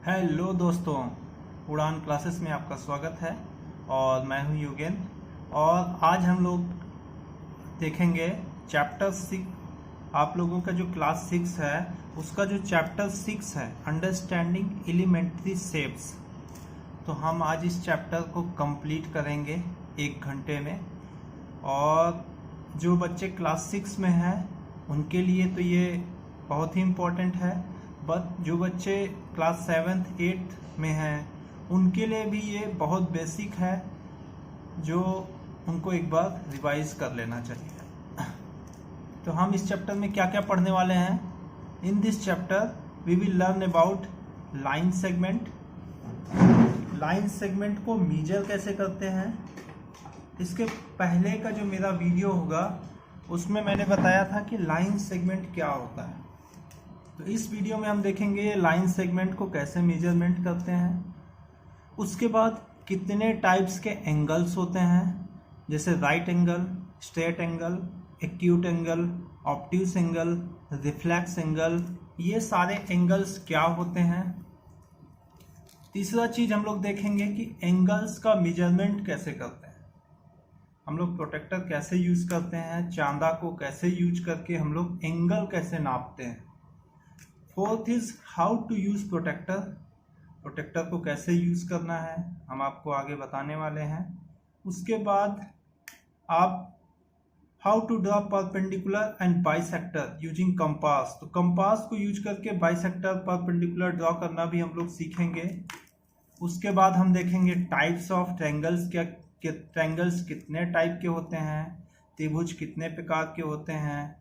Hello दोस्तों, उड़ान classes में आपका स्वागत है और मैं हूं युगेन। और आज हम लोग देखेंगे चैप्टर 6। आप लोगों का जो क्लास 6 है उसका जो चैप्टर 6 है अंडरस्टैंडिंग एलिमेंट्री शेप्स, तो हम आज इस चैप्टर को कंप्लीट करेंगे 1 घंटे में। और जो बच्चे क्लास 6 में हैं उनके लिए तो ये बहुत ही इम्पोर्टेंट है, बट जो बच्चे क्लास 7th 8th में हैं उनके लिए भी ये बहुत बेसिक है, जो उनको एक बार रिवाइज कर लेना चाहिए। तो हम इस चैप्टर में क्या क्या पढ़ने वाले हैं? In this chapter we will learn about line segment. Line segment को मेजर कैसे करते हैं, इसके पहले का जो मेरा वीडियो होगा उसमें मैंने बताया था कि लाइन सेगमेंट क्या होता है। तो इस वीडियो में हम देखेंगे लाइन सेगमेंट को कैसे मेजरमेंट करते हैं। उसके बाद कितने टाइप्स के एंगल्स होते हैं, जैसे right angle, straight angle, acute angle, obtuse angle, reflex angle, ये सारे एंगल्स क्या होते हैं। तीसरा चीज हम लोग देखेंगे कि एंगल्स का मेजरमेंट कैसे करते हैं, हम लोग प्रोटेक्टर कैसे यूज करते हैं, चांदा को कैसे यूज करके हम लोग एंगल कैसे नापते हैं। Fourth is how to use protractor, protractor को कैसे यूज करना है हम आपको आगे बताने वाले हैं। उसके बाद आप how to draw perpendicular and bisector using compass, तो कंपास को यूज करके बाइसेक्टर परपेंडिकुलर ड्रॉ करना भी हम लोग सीखेंगे। उसके बाद हम देखेंगे टाइप्स ऑफ ट्रायंगल्स, ट्रायंगल्स कितने टाइप के होते हैं, त्रिभुज कितने प्रकार के होते हैं।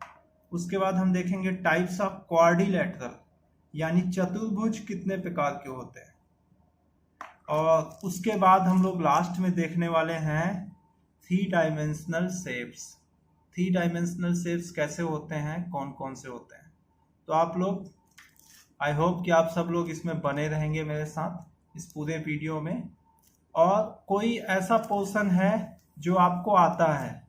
उसके बाद हम देखेंगे टाइप्स ऑफ क्वाड्रिलेटरल, यानी चतुर्भुज कितने प्रकार के होते हैं। और उसके बाद हम लोग लास्ट में देखने वाले हैं 3 डायमेंशनल शेप्स। 3 डायमेंशनल शेप्स कैसे होते हैं, कौन कौन से होते हैं। तो आप लोग, आई होप कि आप सब लोग इसमें बने रहेंगे मेरे साथ इस पूरे वीडियो में। और कोई ऐसा पोर्शन है जो आपको आता है,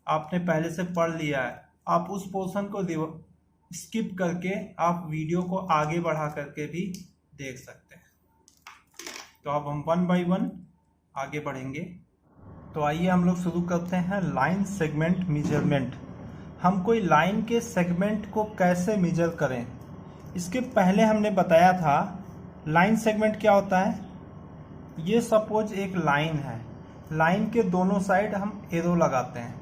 आपने पहले से पढ़ लिया है, आप उस पोर्शन को स्किप करके आप वीडियो को आगे बढ़ा करके भी देख सकते हैं। तो अब हम 1 बाय 1 आगे बढ़ेंगे। तो आइए हम लोग शुरू करते हैं लाइन सेगमेंट मेजरमेंट। हम कोई लाइन के सेगमेंट को कैसे मेजर करें, इसके पहले हमने बताया था लाइन सेगमेंट क्या होता है। ये सपोज एक लाइन है, लाइन के दोनों साइड हम एरो लगाते हैं,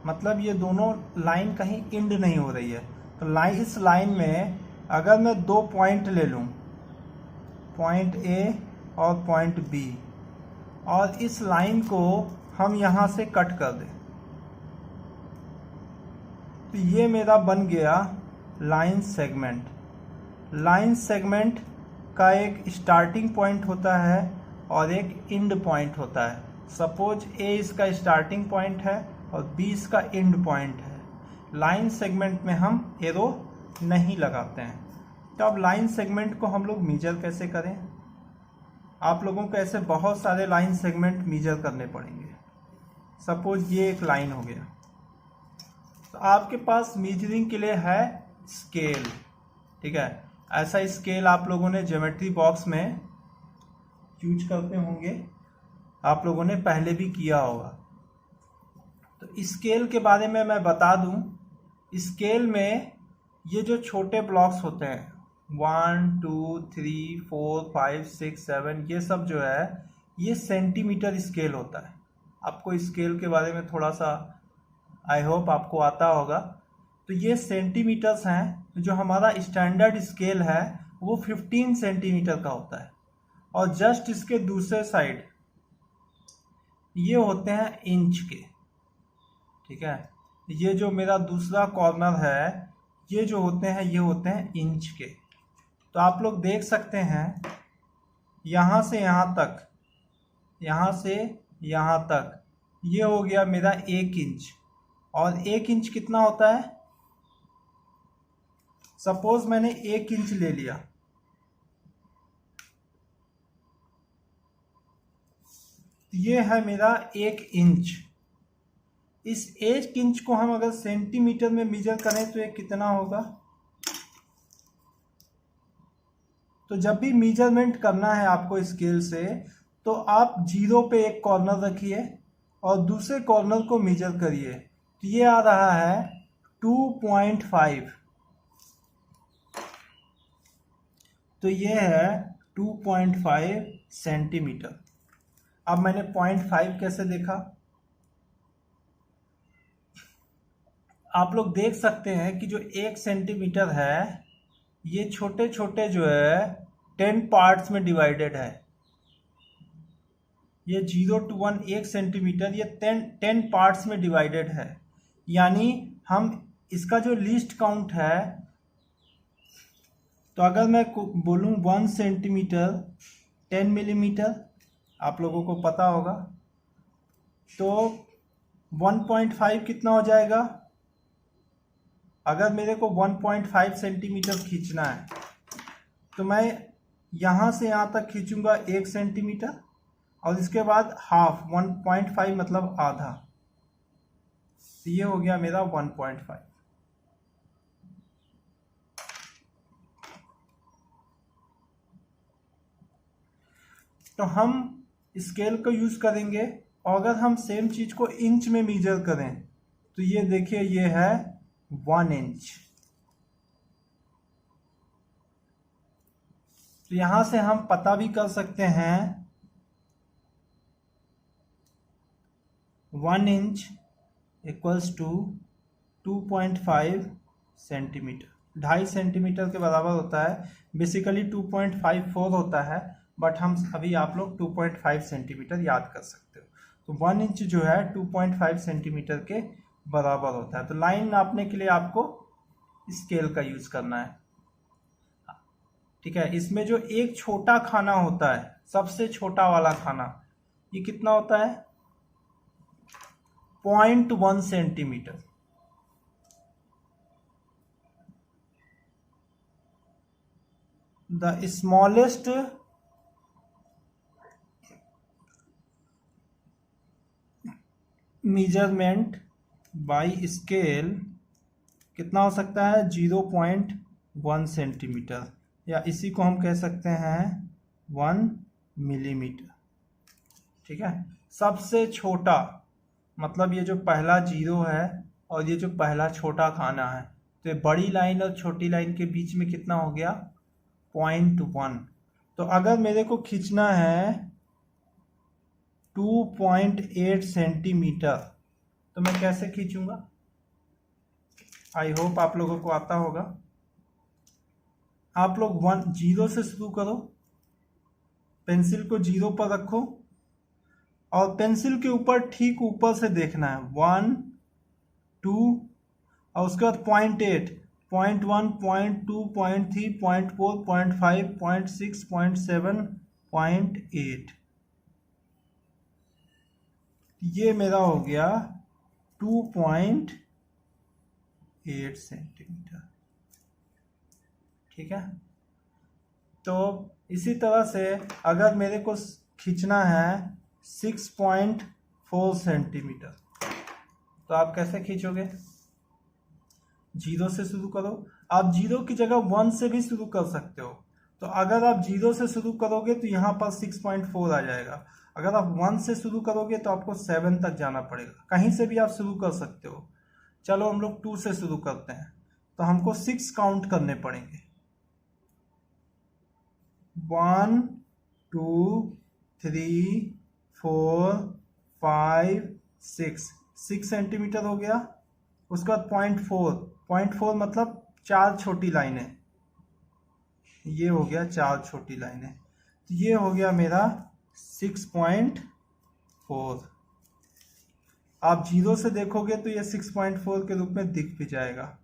मतलब ये दोनों लाइन कहीं इंड नहीं हो रही है। तो इस लाइन में अगर मैं 2 पॉइंट ले लूँ, पॉइंट ए और पॉइंट बी, और इस लाइन को हम यहाँ से कट कर दें, तो ये मेरा बन गया लाइन सेगमेंट। लाइन सेगमेंट का एक स्टार्टिंग पॉइंट होता है और एक एंड पॉइंट होता है। सपोज ए इसका स्टार्टिंग पॉइंट है और बी इसका एंड पॉइंट है। लाइन सेगमेंट में हम एरो नहीं लगाते हैं। तो अब लाइन सेगमेंट को हम लोग मेजर कैसे करें, आप लोगों को ऐसे बहुत सारे लाइन सेगमेंट मेजर करने पड़ेंगे। सपोज ये एक लाइन हो गया, तो आपके पास मेजरिंग के लिए है स्केल, ठीक है। ऐसा स्केल आप लोगों ने ज्योमेट्री बॉक्स में यूज करते होंगे, आप लोगों ने पहले भी किया होगा। तो स्केल के बारे में मैं बता दूं, स्केल में ये जो छोटे ब्लॉक्स होते हैं 1 2 3 4 5 6 7, ये सब जो है ये सेंटीमीटर स्केल होता है। आपको स्केल के बारे में थोड़ा सा आई होप आपको आता होगा। तो ये सेंटीमीटर्स हैं, जो हमारा स्टैंडर्ड स्केल है वो 15 सेंटीमीटर का होता है। और जस्ट इसके दूसरे साइड ये होते हैं इंच के, ठीक है। ये जो मेरा दूसरा कॉर्नर है, ये जो होते हैं ये होते हैं इंच के। तो आप लोग देख सकते हैं यहाँ से यहाँ तक, यहाँ से यहाँ तक, ये हो गया मेरा 1 इंच। और 1 इंच कितना होता है, सपोज मैंने 1 इंच ले लिया, ये है मेरा 1 इंच। इस 1 इंच को हम अगर सेंटीमीटर में मेजर करें तो ये कितना होगा, तो जब भी मेजरमेंट करना है आपको स्केल से, तो आप 0 पे एक कॉर्नर रखिए और दूसरे कॉर्नर को मेजर करिए। तो ये आ रहा है 2.5। तो ये है 2.5 सेंटीमीटर। अब मैंने 0.5 कैसे देखा, आप लोग देख सकते हैं कि जो 1 सेंटीमीटर है ये छोटे छोटे जो है 10 पार्ट्स में डिवाइडेड है। ये 0 to 1 1 सेंटीमीटर ये 10 पार्ट्स में डिवाइडेड है। यानी हम इसका जो लीस्ट काउंट है, तो अगर मैं बोलूं 1 सेंटीमीटर 10 मिलीमीटर, आप लोगों को पता होगा, तो 1.5 कितना हो जाएगा। अगर मेरे को 1.5 सेंटीमीटर खींचना है तो मैं यहाँ से यहाँ तक खींचूंगा 1 सेंटीमीटर और इसके बाद हाफ 1.5 मतलब आधा। तो ये हो गया मेरा 1.5। तो हम स्केल को यूज करेंगे और अगर हम सेम चीज को इंच में मेजर करें तो ये देखिए ये है 1 इंच। तो यहां से हम पता भी कर सकते हैं 1 inch equals to 2.5 centimetre. 2.5 centimetre के बराबर होता है। बेसिकली 2.54 होता है, बट हम अभी आप लोग 2.5 सेंटीमीटर याद कर सकते हो। तो 1 इंच जो है 2.5 सेंटीमीटर के बराबर होता है। तो लाइन नापने के लिए आपको स्केल का यूज करना है, ठीक है। इसमें जो एक छोटा खाना होता है, सबसे छोटा वाला खाना, ये कितना होता है 0.1 centimetre. The smallest measurement by scale कितना हो सकता है 0.1 सेंटीमीटर, या इसी को हम कह सकते हैं 1 मिलीमीटर, ठीक है। सबसे छोटा मतलब ये जो पहला 0 है और ये जो पहला छोटा खाना है, तो ये बड़ी लाइन और छोटी लाइन के बीच में कितना हो गया 0.1। तो अगर मेरे को खींचना है 2.8 सेंटीमीटर तो मैं कैसे खींचूंगा, आई होप आप लोगों को आता होगा। आप लोग 0 से शुरू करो, पेंसिल को 0 पर रखो और पेंसिल के ऊपर ठीक ऊपर से देखना है 1 2 और उसके बाद 0.8 0.1 0.2 0.3 0.4 0.5 0.6 0.7 0.8। ये मेरा हो गया 2.8 सेंटीमीटर, ठीक है। तो इसी तरह से अगर मेरे को खींचना है 6.4 सेंटीमीटर तो आप कैसे खींचोगे, 0 से शुरू करो। आप 0 की जगह 1 से भी शुरू कर सकते हो। तो अगर आप 0 से शुरू करोगे तो यहाँ पर 6.4 आ जाएगा। अगर आप 1 से शुरू करोगे तो आपको 7 तक जाना पड़ेगा। कहीं से भी आप शुरू कर सकते हो। चलो हम लोग 2 से शुरू करते हैं, तो हमको 6 काउंट करने पड़ेंगे। 1 2 3 4 5 6 सेंटीमीटर हो गया। उसके बाद 0.4 मतलब 4 छोटी लाइनें, ये हो गया 4 छोटी लाइनें। तो ये हो गया मेरा 6.4। आप 0 से देखोगे तो ये 6.4 के रूप में दिख भी जाएगा।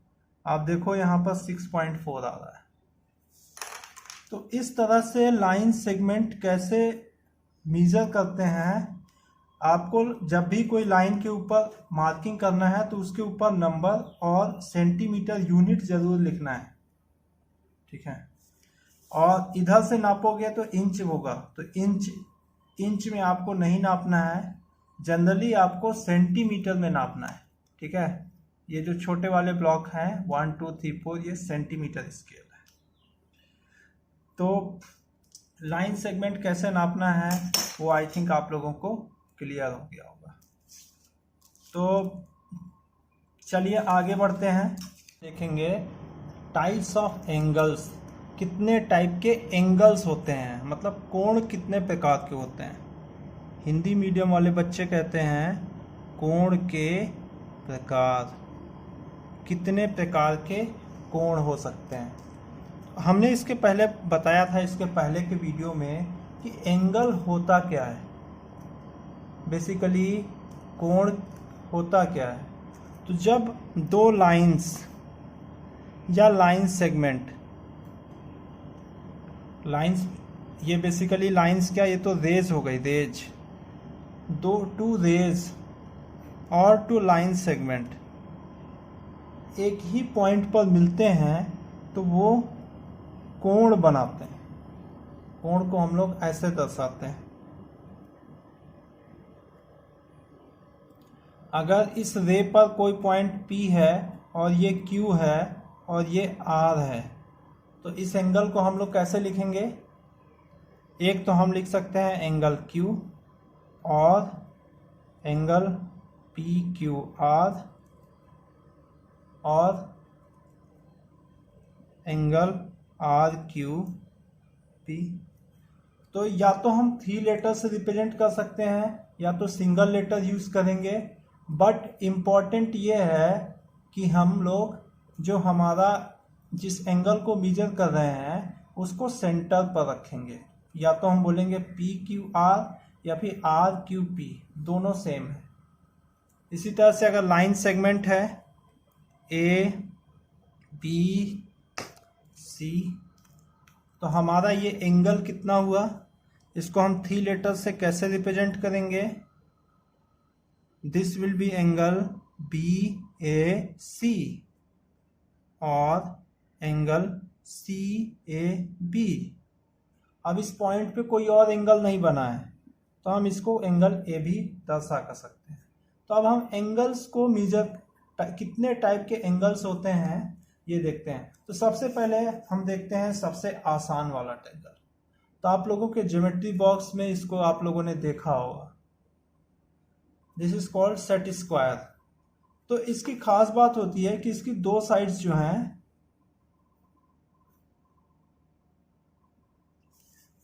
आप देखो यहाँ पर 6.4 आ रहा है। तो इस तरह से लाइन सेगमेंट कैसे मेजर करते हैं, आपको जब भी कोई लाइन के ऊपर मार्किंग करना है तो उसके ऊपर नंबर और सेंटीमीटर यूनिट जरूर लिखना है, ठीक है। और इधर से नापोगे तो इंच होगा, तो इंच में आपको नहीं नापना है, जनरली आपको सेंटीमीटर में नापना है, ठीक है। ये जो छोटे वाले ब्लॉक हैं 1 2 3 4 ये सेंटीमीटर स्केल है। तो लाइन सेगमेंट कैसे नापना है वो आई थिंक आप लोगों को क्लियर हो गया होगा। तो चलिए आगे बढ़ते हैं, देखेंगे टाइप्स ऑफ एंगल्स। कितने टाइप के एंगल्स होते हैं, मतलब कोण कितने प्रकार के होते हैं। हिंदी मीडियम वाले बच्चे कहते हैं कोण के प्रकार, कितने प्रकार के कोण हो सकते हैं। हमने इसके पहले बताया था, इसके पहले के वीडियो में, कि एंगल होता क्या है, बेसिकली कोण होता क्या है। तो जब दो लाइंस या लाइन सेगमेंट, लाइंस, ये बेसिकली लाइंस क्या, ये तो रेज हो गई, रेज, टू रेज और टू लाइन सेगमेंट एक ही पॉइंट पर मिलते हैं तो वो कोण बनाते हैं। कोण को हम लोग ऐसे दर्शाते हैं। अगर इस रे पर कोई पॉइंट P है और ये Q है और ये R है, तो इस एंगल को हम लोग कैसे लिखेंगे। एक तो हम लिख सकते हैं एंगल Q और एंगल PQR और एंगल RQP। तो या तो हम 3 लेटर से रिप्रेजेंट कर सकते हैं या तो सिंगल लेटर यूज करेंगे, बट इम्पॉर्टेंट ये है कि हम लोग जो हमारा जिस एंगल को मेजर कर रहे हैं उसको सेंटर पर रखेंगे। या तो हम बोलेंगे PQR या फिर RQP, दोनों सेम है। इसी तरह से अगर लाइन सेगमेंट है ABC, तो हमारा ये एंगल कितना हुआ, इसको हम 3 लेटर से कैसे रिप्रेजेंट करेंगे। This will be angle BAC और एंगल CAB। अब इस पॉइंट पे कोई और एंगल नहीं बना है तो हम इसको एंगल A भी दर्शा कर सकते हैं। तो अब हम एंगल्स को मेजर, कितने टाइप के एंगल्स होते हैं ये देखते हैं। तो सबसे पहले हम देखते हैं सबसे आसान वाला एंगल। तो आप लोगों के ज्योमेट्री बॉक्स में इसको आप लोगों ने देखा होगा, this is called set square. तो इसकी खास बात होती है कि इसकी दो साइड्स जो हैं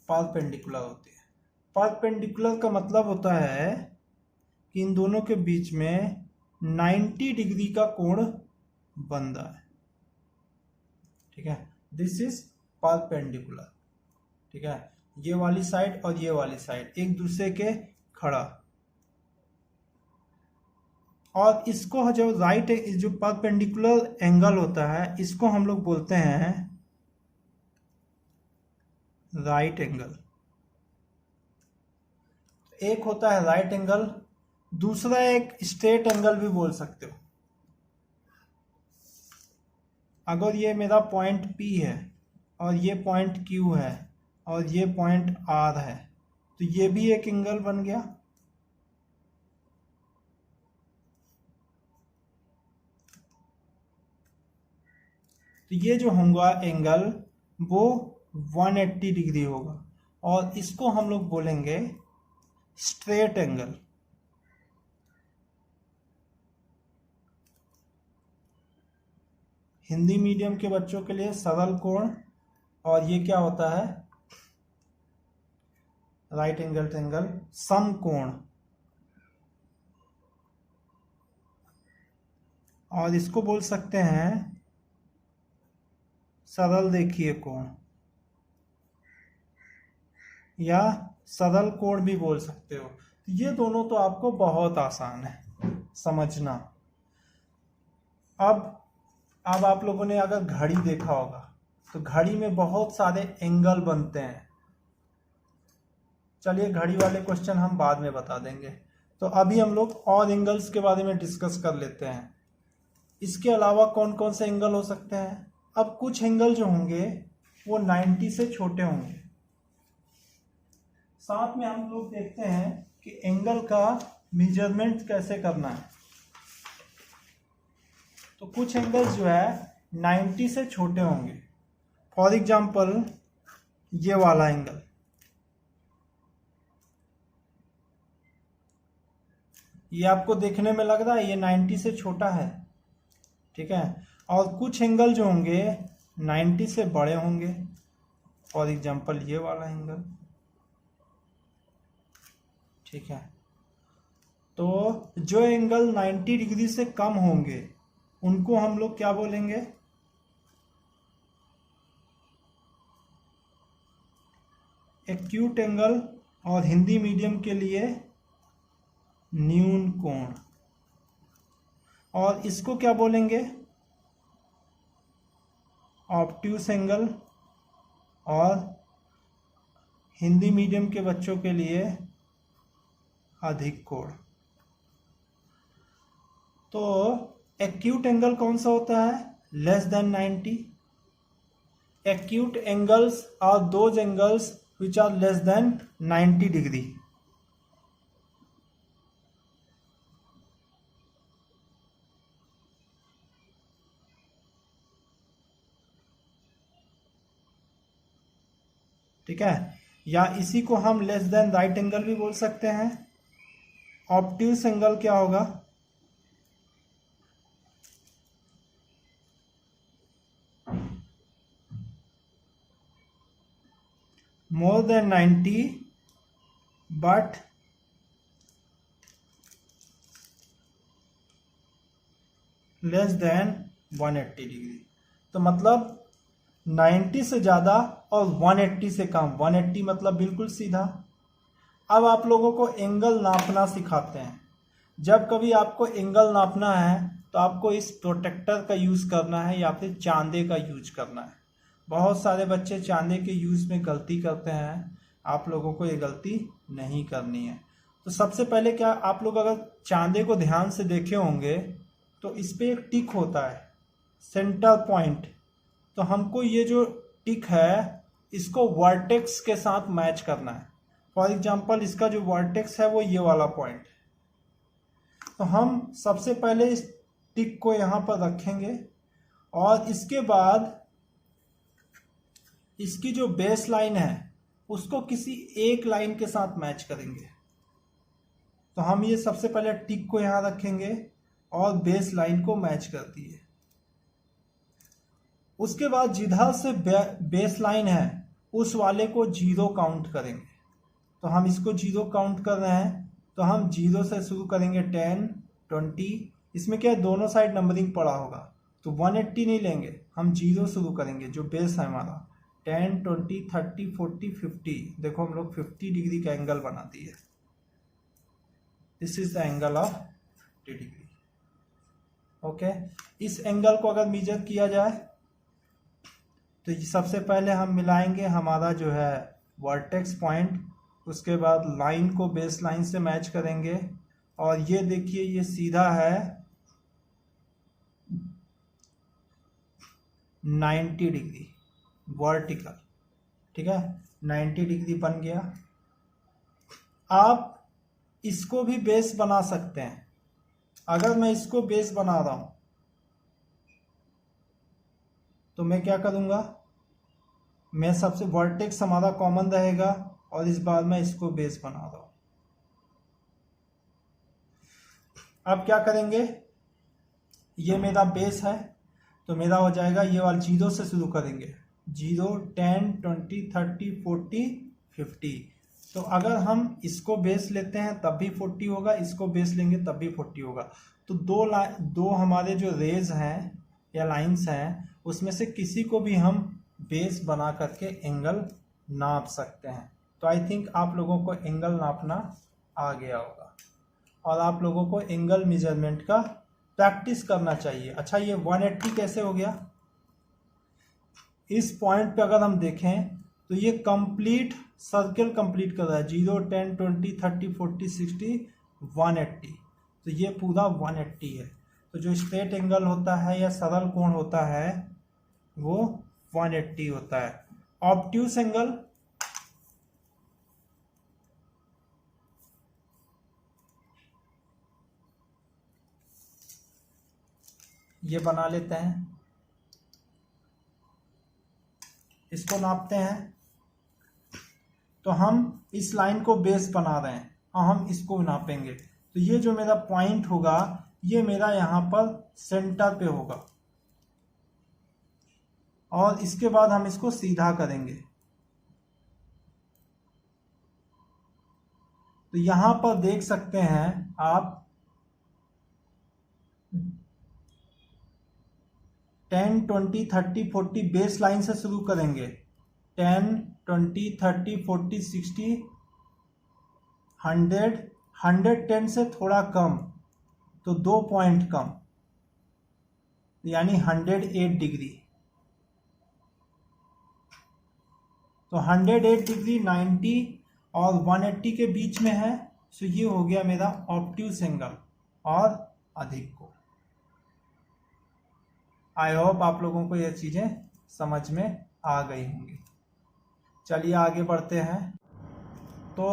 परपेंडिकुलर होती है। परपेंडिकुलर का मतलब होता है कि इन दोनों के बीच में 90 डिग्री का कोण बन रहा है, ठीक है। दिस इज परपेंडिकुलर, ठीक है। ये वाली साइड और ये वाली साइड एक दूसरे के खड़ा, और इसको जो राइट, जो परपेंडिकुलर एंगल होता है इसको हम लोग बोलते हैं राइट एंगल। एक होता है राइट एंगल, दूसरा एक स्ट्रेट एंगल भी बोल सकते हो। अगर ये मेरा पॉइंट P है और ये पॉइंट Q है और ये पॉइंट R है तो ये भी एक एंगल बन गया। तो ये जो होगा एंगल वो 180 डिग्री होगा और इसको हम लोग बोलेंगे स्ट्रेट एंगल। हिंदी मीडियम के बच्चों के लिए सरल कोण, और ये क्या होता है राइट एंगल ट्रायंगल समकोण, और इसको बोल सकते हैं सरल रेखीय कोण या सरल कोण भी बोल सकते हो। ये दोनों तो आपको बहुत आसान है समझना। अब आप लोगों ने अगर घड़ी देखा होगा तो घड़ी में बहुत सारे एंगल बनते हैं। चलिए घड़ी वाले क्वेश्चन हम बाद में बता देंगे। तो अभी हम लोग और एंगल्स के बारे में डिस्कस कर लेते हैं। इसके अलावा कौन कौन से एंगल हो सकते हैं। अब कुछ एंगल जो होंगे वो 90 से छोटे होंगे। साथ में हम लोग देखते हैं कि एंगल का मेजरमेंट कैसे करना है। तो कुछ एंगल्स जो है 90 से छोटे होंगे। फॉर एग्जाम्पल ये वाला एंगल, ये आपको देखने में लग रहा है ये 90 से छोटा है, ठीक है। और कुछ एंगल जो होंगे 90 से बड़े होंगे। फॉर एग्जांपल ये वाला एंगल, ठीक है। तो जो एंगल 90 डिग्री से कम होंगे उनको हम लोग क्या बोलेंगे, एक्यूट एंगल, और हिंदी मीडियम के लिए न्यून कोण। और इसको क्या बोलेंगे, ऑब्ट्यूस एंगल, और हिंदी मीडियम के बच्चों के लिए अधिक कोण। तो एक्यूट एंगल कौन सा होता है, less than 90। Acute angles are those angles which are less than 90 degree. ठीक है, या इसी को हम लेस देन राइट एंगल भी बोल सकते हैं। ऑब्ट्यूस एंगल क्या होगा, more than 90 but less than 180 degree. तो मतलब 90 से ज़्यादा और 180 से कम। 180 मतलब बिल्कुल सीधा। अब आप लोगों को एंगल नापना सिखाते हैं। जब कभी आपको एंगल नापना है तो आपको इस प्रोटेक्टर का यूज़ करना है या फिर चांदे का यूज करना है। बहुत सारे बच्चे चांदे के यूज़ में गलती करते हैं, आप लोगों को ये गलती नहीं करनी है। तो सबसे पहले क्या, आप लोग अगर चांदे को ध्यान से देखे होंगे तो इस पर एक टिक होता है, सेंटर पॉइंट। तो हमको ये जो टिक है इसको वर्टेक्स के साथ मैच करना है। फॉर एग्जांपल इसका जो वर्टेक्स है वो ये वाला पॉइंट। तो हम सबसे पहले इस टिक को यहाँ पर रखेंगे और इसके बाद इसकी जो बेस लाइन है उसको किसी एक लाइन के साथ मैच करेंगे। तो हम ये सबसे पहले टिक को यहाँ रखेंगे और बेस लाइन को मैच करती है। उसके बाद जिधर से बेस लाइन है उस वाले को 0 काउंट करेंगे। तो हम इसको 0 काउंट कर रहे हैं तो हम 0 से शुरू करेंगे, 10, 20। इसमें क्या है, दोनों साइड नंबरिंग पड़ा होगा तो 180 नहीं लेंगे, हम 0 शुरू करेंगे। जो बेस है हमारा 10, 20, 30, 40, 50। देखो हम लोग 50 डिग्री का एंगल बना दिए। This is the angle of 50 degree. Okay, इस एंगल को अगर मेजर किया जाए तो सबसे पहले हम मिलाएंगे हमारा जो है वर्टेक्स पॉइंट, उसके बाद लाइन को बेस लाइन से मैच करेंगे और ये देखिए ये सीधा है 90 डिग्री वर्टिकल। ठीक है, 90 डिग्री बन गया। आप इसको भी बेस बना सकते हैं। अगर मैं इसको बेस बना रहा हूं तो मैं क्या करूंगा, मैं सबसे वर्टेक्स हमारा कॉमन रहेगा और इस बार मैं इसको बेस बना रहा हूं। अब क्या करेंगे, ये मेरा बेस है तो मेरा हो जाएगा ये वाला 0 से शुरू करेंगे, 0, 10, 20, 30, 40, 50। तो अगर हम इसको बेस लेते हैं तब भी 40 होगा, इसको बेस लेंगे तब भी 40 होगा। तो दो हमारे जो रेज हैं या लाइंस हैं उसमें से किसी को भी हम बेस बना करके एंगल नाप सकते हैं। तो आई थिंक आप लोगों को एंगल नापना आ गया होगा और आप लोगों को एंगल मेजरमेंट का प्रैक्टिस करना चाहिए। अच्छा, ये 180 कैसे हो गया, इस पॉइंट पे अगर हम देखें तो ये कंप्लीट सर्कल कंप्लीट कर रहा है, 0, 10, 20, 30, 40, 60, 180। तो ये पूरा 180 है। तो जो स्ट्रेट एंगल होता है या सरल कोण होता है वो 180 होता है। ऑब्ट्यूस एंगल, ये बना लेते हैं, इसको नापते हैं। तो हम इस लाइन को बेस बना रहे हैं और हम इसको नापेंगे। तो ये जो मेरा पॉइंट होगा ये मेरा यहाँ पर सेंटर पे होगा और इसके बाद हम इसको सीधा करेंगे। तो यहां पर देख सकते हैं आप 10, 20, 30, 40 बेस लाइन से शुरू करेंगे। 10, 20, 30, 40, 60, 100, 110 से थोड़ा कम तो 2 पॉइंट कम यानी 108 डिग्री। तो 108 डिग्री 90 और 180 के बीच में है। सो ये हो गया मेरा ऑब्ट्यूस एंगल और अधिक कोण। आई होप आप लोगों को ये चीजें समझ में आ गई होंगी। चलिए आगे बढ़ते हैं। तो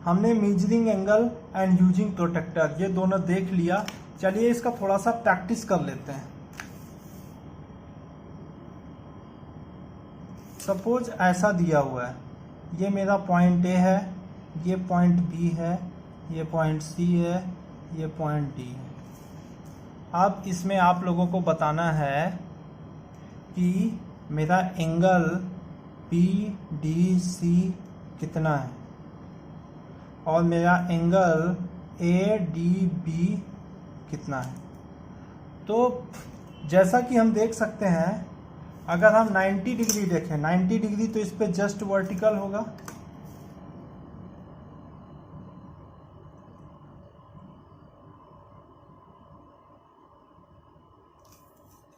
हमने measuring angle and using protractor ये दोनों देख लिया। चलिए इसका थोड़ा सा प्रैक्टिस कर लेते हैं। सपोज ऐसा दिया हुआ है, ये मेरा पॉइंट ए है, ये पॉइंट बी है, ये पॉइंट सी है, ये पॉइंट डी है। अब इसमें आप लोगों को बताना है कि मेरा एंगल पी डी सी कितना है और मेरा एंगल ए डी बी कितना है। तो जैसा कि हम देख सकते हैं अगर हम 90 डिग्री देखें, 90 डिग्री तो इस पे जस्ट वर्टिकल होगा।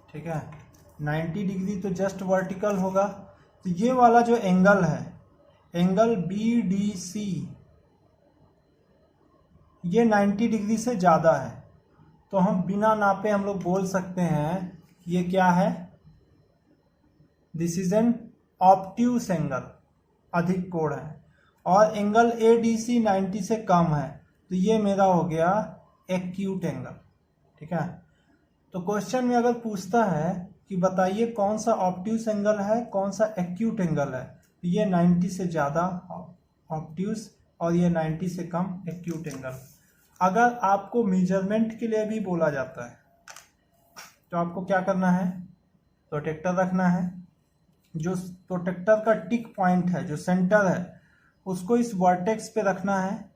ठीक है, 90 डिग्री तो जस्ट वर्टिकल होगा। तो ये वाला जो एंगल है, एंगल बी डी सी, ये 90 डिग्री से ज़्यादा है। तो हम बिना नापे हम लोग बोल सकते हैं ये क्या है, this is an obtuse angle, अधिक कोण है। और एंगल ए डी सी 90 से कम है तो ये मेरा हो गया एक्यूट एंगल। ठीक है, तो क्वेश्चन में अगर पूछता है कि बताइए कौन सा ऑब्ट्यूस एंगल है कौन सा एक्यूट एंगल है, तो ये 90 से ज़्यादा ऑब्ट्यूस और ये 90 से कम एक्यूट एंगल। अगर आपको मेजरमेंट के लिए भी बोला जाता है तो आपको क्या करना है, प्रोटेक्टर रखना है। जो प्रोटेक्टर का टिक पॉइंट है, जो सेंटर है, उसको इस वर्टेक्स पे रखना है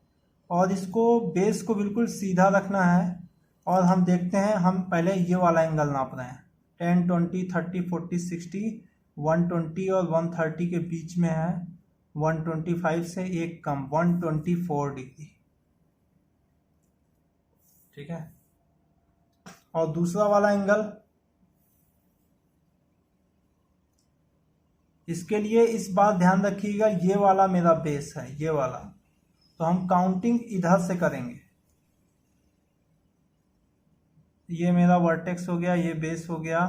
और इसको बेस को बिल्कुल सीधा रखना है। और हम देखते हैं, हम पहले ये वाला एंगल नाप रहे हैं। 10, 20, 30, 40, 60, 120 और 130 के बीच में है। 125 से एक कम, 124 डिग्री। ठीक है, और दूसरा वाला एंगल, इसके लिए इस बात ध्यान रखिएगा ये वाला मेरा बेस है, ये वाला। तो हम काउंटिंग इधर से करेंगे। ये मेरा वर्टेक्स हो गया, ये बेस हो गया।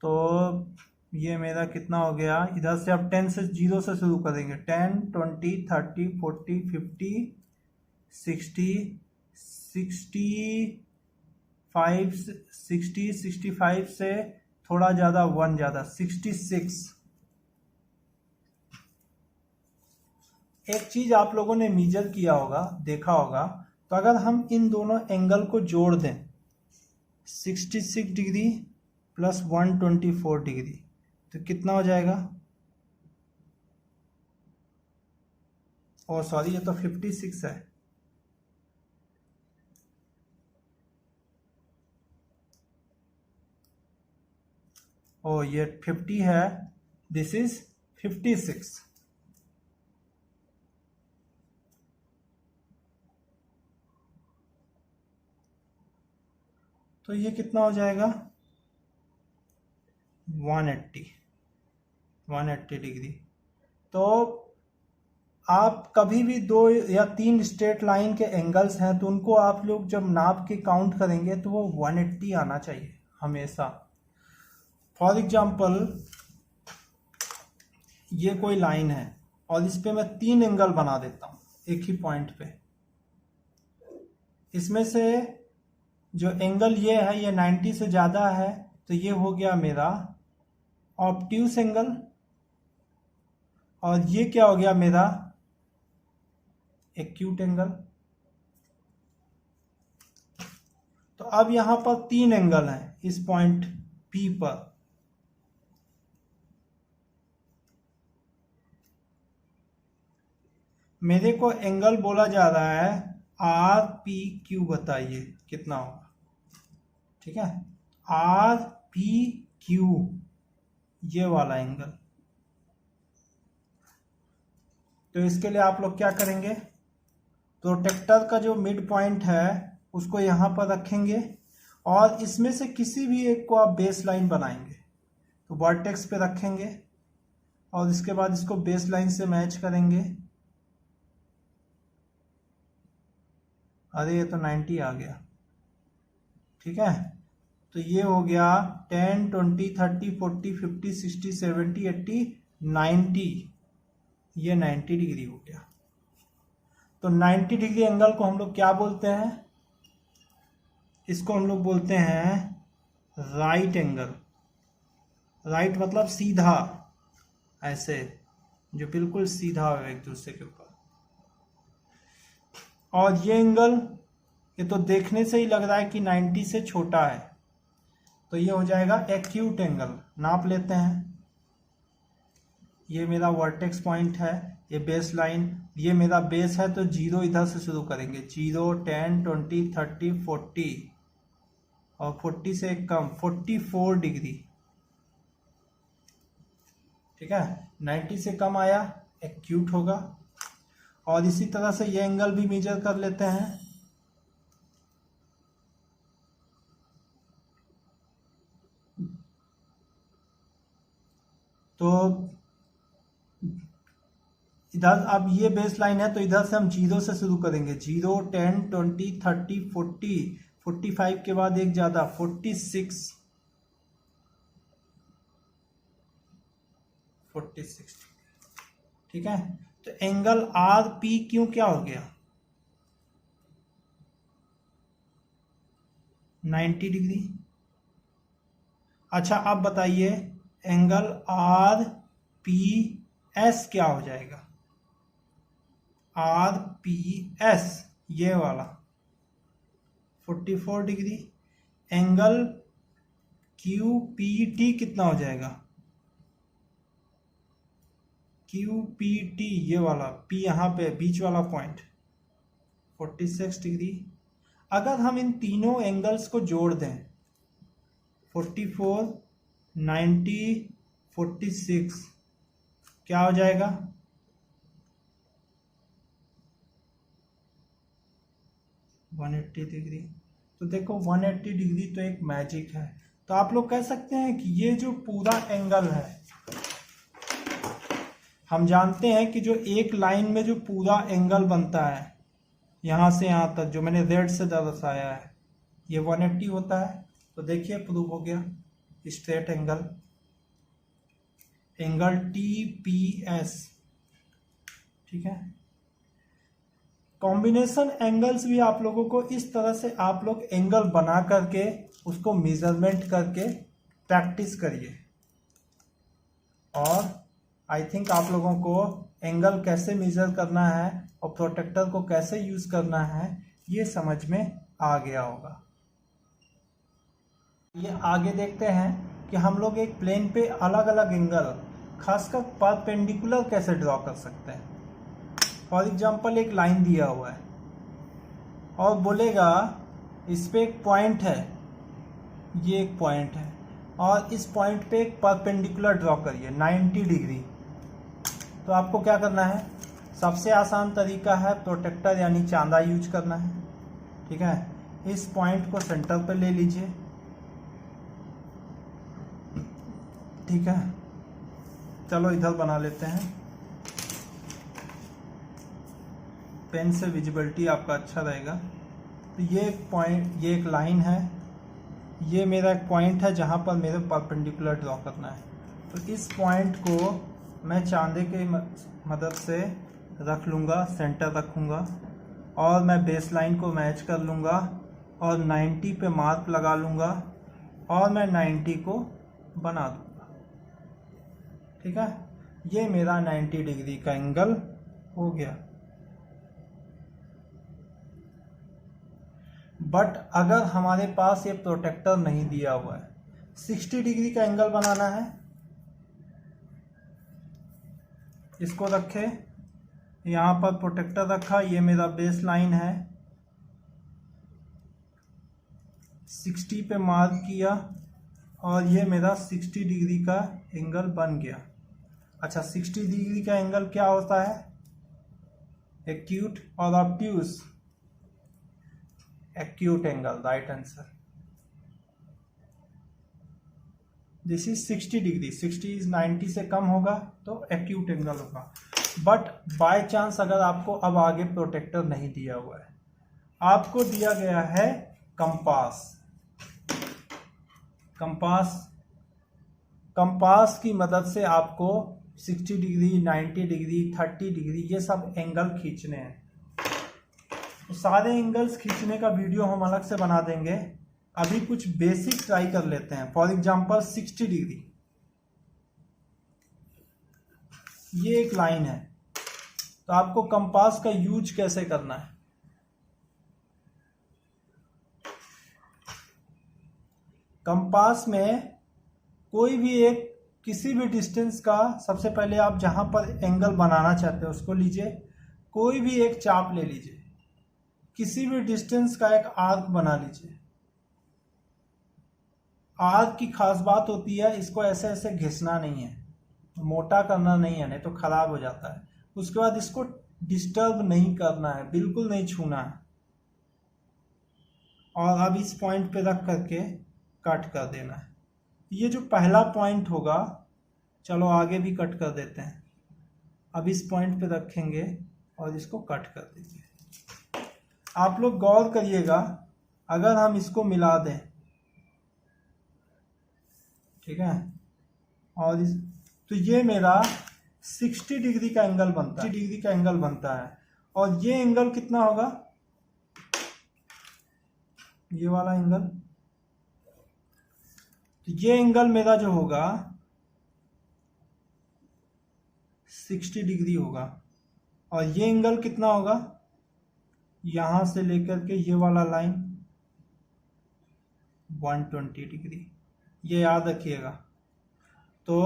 तो ये मेरा कितना हो गया, इधर से अब 10 से 0 से शुरू करेंगे। 10, 20, 30, 40, 50, 60, 65 से थोड़ा ज़्यादा, 1 ज़्यादा, 66। एक चीज आप लोगों ने मेजर किया होगा, देखा होगा, तो अगर हम इन दोनों एंगल को जोड़ दें 66 डिग्री प्लस 124 डिग्री तो कितना हो जाएगा, ओ सॉरी ये तो 56 है। ओ ये 50 है, दिस इज 56। तो ये कितना हो जाएगा 180 डिग्री। तो आप कभी भी 2 या 3 स्ट्रेट लाइन के एंगल्स हैं तो उनको आप लोग जब नाप के काउंट करेंगे तो वो 180 आना चाहिए हमेशा। फॉर एग्जाम्पल ये कोई लाइन है और इस पे मैं 3 एंगल बना देता हूँ एक ही पॉइंट पे। इसमें से जो एंगल ये है ये 90 से ज़्यादा है तो ये हो गया मेरा ऑब्ट्यूस एंगल, और ये क्या हो गया मेरा एक्यूट एंगल। तो अब यहां पर 3 एंगल हैं इस पॉइंट P पर। मेरे को एंगल बोला जा रहा है RPQ, बताइए कितना होगा। ठीक है, RPQ ये वाला एंगल। तो इसके लिए आप लोग क्या करेंगे, प्रोटेक्टर का जो मिड पॉइंट है उसको यहां पर रखेंगे और इसमें से किसी भी एक को आप बेस लाइन बनाएंगे। तो वर्टेक्स पे रखेंगे और इसके बाद इसको बेस लाइन से मैच करेंगे। अरे ये तो 90 आ गया। ठीक है, तो ये हो गया 10, 20, 30, 40, 50, 60, 70, 80, 90। ये 90 डिग्री हो गया। तो 90 डिग्री एंगल को हम लोग क्या बोलते हैं, इसको हम लोग बोलते हैं राइट एंगल। राइट मतलब सीधा, ऐसे जो बिल्कुल सीधा हो एक दूसरे के ऊपर। और ये एंगल, ये तो देखने से ही लग रहा है कि 90 से छोटा है, तो ये हो जाएगा एक्यूट एंगल। नाप लेते हैं। ये मेरा वर्टेक्स पॉइंट है, ये बेस लाइन, ये मेरा बेस है, तो 0 इधर से शुरू करेंगे। 0, 10, 20, 30, 40 और 40 से एक कम 44 डिग्री। ठीक है, 90 से कम आया एक्यूट होगा। और इसी तरह से ये एंगल भी मेजर कर लेते हैं। तो इधर अब ये बेस लाइन है, तो इधर से हम 0 से शुरू करेंगे। 0, 10, 20, 30, 40, 45 के बाद एक ज्यादा 46, 46। ठीक है, तो एंगल RPQ क्या हो गया, 90 डिग्री। अच्छा अब बताइए एंगल RPS क्या हो जाएगा। RPS ये वाला 44 डिग्री। एंगल QPT कितना हो जाएगा, QPT ये वाला, P यहाँ पे बीच वाला पॉइंट 46 डिग्री। अगर हम इन तीनों एंगल्स को जोड़ दें 44, 90, 46 क्या हो जाएगा, 180 डिग्री। तो देखो 180 डिग्री तो एक मैजिक है। तो आप लोग कह सकते हैं कि ये जो पूरा एंगल है, हम जानते हैं कि जो एक लाइन में जो पूरा एंगल बनता है यहां से यहां तक, जो मैंने रेड से दर्शाया है, ये 180 होता है। तो देखिए प्रूव हो गया, स्ट्रेट एंगल, एंगल TPS। ठीक है, कॉम्बिनेशन एंगल्स भी आप लोगों को इस तरह से आप लोग एंगल बना करके उसको मेजरमेंट करके प्रैक्टिस करिए। और आई थिंक आप लोगों को एंगल कैसे मेजर करना है और प्रोटेक्टर को कैसे यूज करना है ये समझ में आ गया होगा। ये आगे देखते हैं कि हम लोग एक प्लेन पे अलग अलग एंगल, खासकर परपेंडिकुलर कैसे ड्रॉ कर सकते हैं। फॉर एग्जाम्पल एक लाइन दिया हुआ है और बोलेगा इस पे एक पॉइंट है, ये एक पॉइंट है और इस पॉइंट पे एक परपेंडिकुलर ड्रॉ करिए 90 डिग्री। तो आपको क्या करना है, सबसे आसान तरीका है प्रोटेक्टर यानी चांदा यूज करना है। ठीक है, इस पॉइंट को सेंटर पे ले लीजिए। ठीक है, चलो इधर बना लेते हैं। पेन से विजिबिलिटी आपका अच्छा रहेगा। तो ये एक पॉइंट, ये एक लाइन है, ये मेरा एक पॉइंट है जहां पर मेरे परपेंडिकुलर ड्रॉ करना है। तो इस पॉइंट को मैं चांदे के मदद से रख लूँगा, सेंटर रखूँगा और मैं बेस लाइन को मैच कर लूँगा और 90 पे मार्क लगा लूँगा और मैं 90 को बना दूँगा। ठीक है, ये मेरा 90 डिग्री का एंगल हो गया। बट अगर हमारे पास ये प्रोटेक्टर नहीं दिया हुआ है, 60 डिग्री का एंगल बनाना है, इसको रखे, यहाँ पर प्रोटेक्टर रखा, ये मेरा बेस लाइन है, 60 पे मार्क किया और ये मेरा 60 डिग्री का एंगल बन गया। अच्छा, 60 डिग्री का एंगल क्या होता है? एक्यूट और obtuse. Acute angle, right answer. This is 60 degree, 60 is 90 से कम होगा तो एक्यूट एंगल होगा। बट बाय चांस अगर आपको अब आगे प्रोटेक्टर नहीं दिया हुआ है, आपको दिया गया है कंपास। कंपास की मदद से आपको 60 डिग्री, 90 डिग्री, 30 डिग्री ये सब एंगल खींचने हैं। तो सारे एंगल्स खींचने का वीडियो हम अलग से बना देंगे। अभी कुछ बेसिक ट्राई कर लेते हैं। फॉर एग्जांपल 60 डिग्री, ये एक लाइन है, तो आपको कंपास का यूज कैसे करना है? कंपास में कोई भी एक किसी भी डिस्टेंस का, सबसे पहले आप जहां पर एंगल बनाना चाहते हो उसको लीजिए, कोई भी एक चाप ले लीजिए, किसी भी डिस्टेंस का एक आर्क बना लीजिए। आर्क की खास बात होती है, इसको ऐसे ऐसे घिसना नहीं है, मोटा करना नहीं है, नहीं तो खराब हो जाता है। उसके बाद इसको डिस्टर्ब नहीं करना है, बिल्कुल नहीं छूना है। और अब इस पॉइंट पे रख करके कट कर देना है। ये जो पहला पॉइंट होगा, चलो आगे भी कट कर देते हैं। अब इस पॉइंट पे रखेंगे और इसको कट कर देंगे। आप लोग गौर करिएगा, अगर हम इसको मिला दें, ठीक है, और तो ये मेरा 60 डिग्री का एंगल बनता है, 60 डिग्री का एंगल बनता है। और ये एंगल कितना होगा? ये वाला एंगल, तो ये एंगल मेरा जो होगा 60 डिग्री होगा। और ये एंगल कितना होगा? यहां से लेकर के ये वाला लाइन 120 डिग्री, ये याद रखिएगा। तो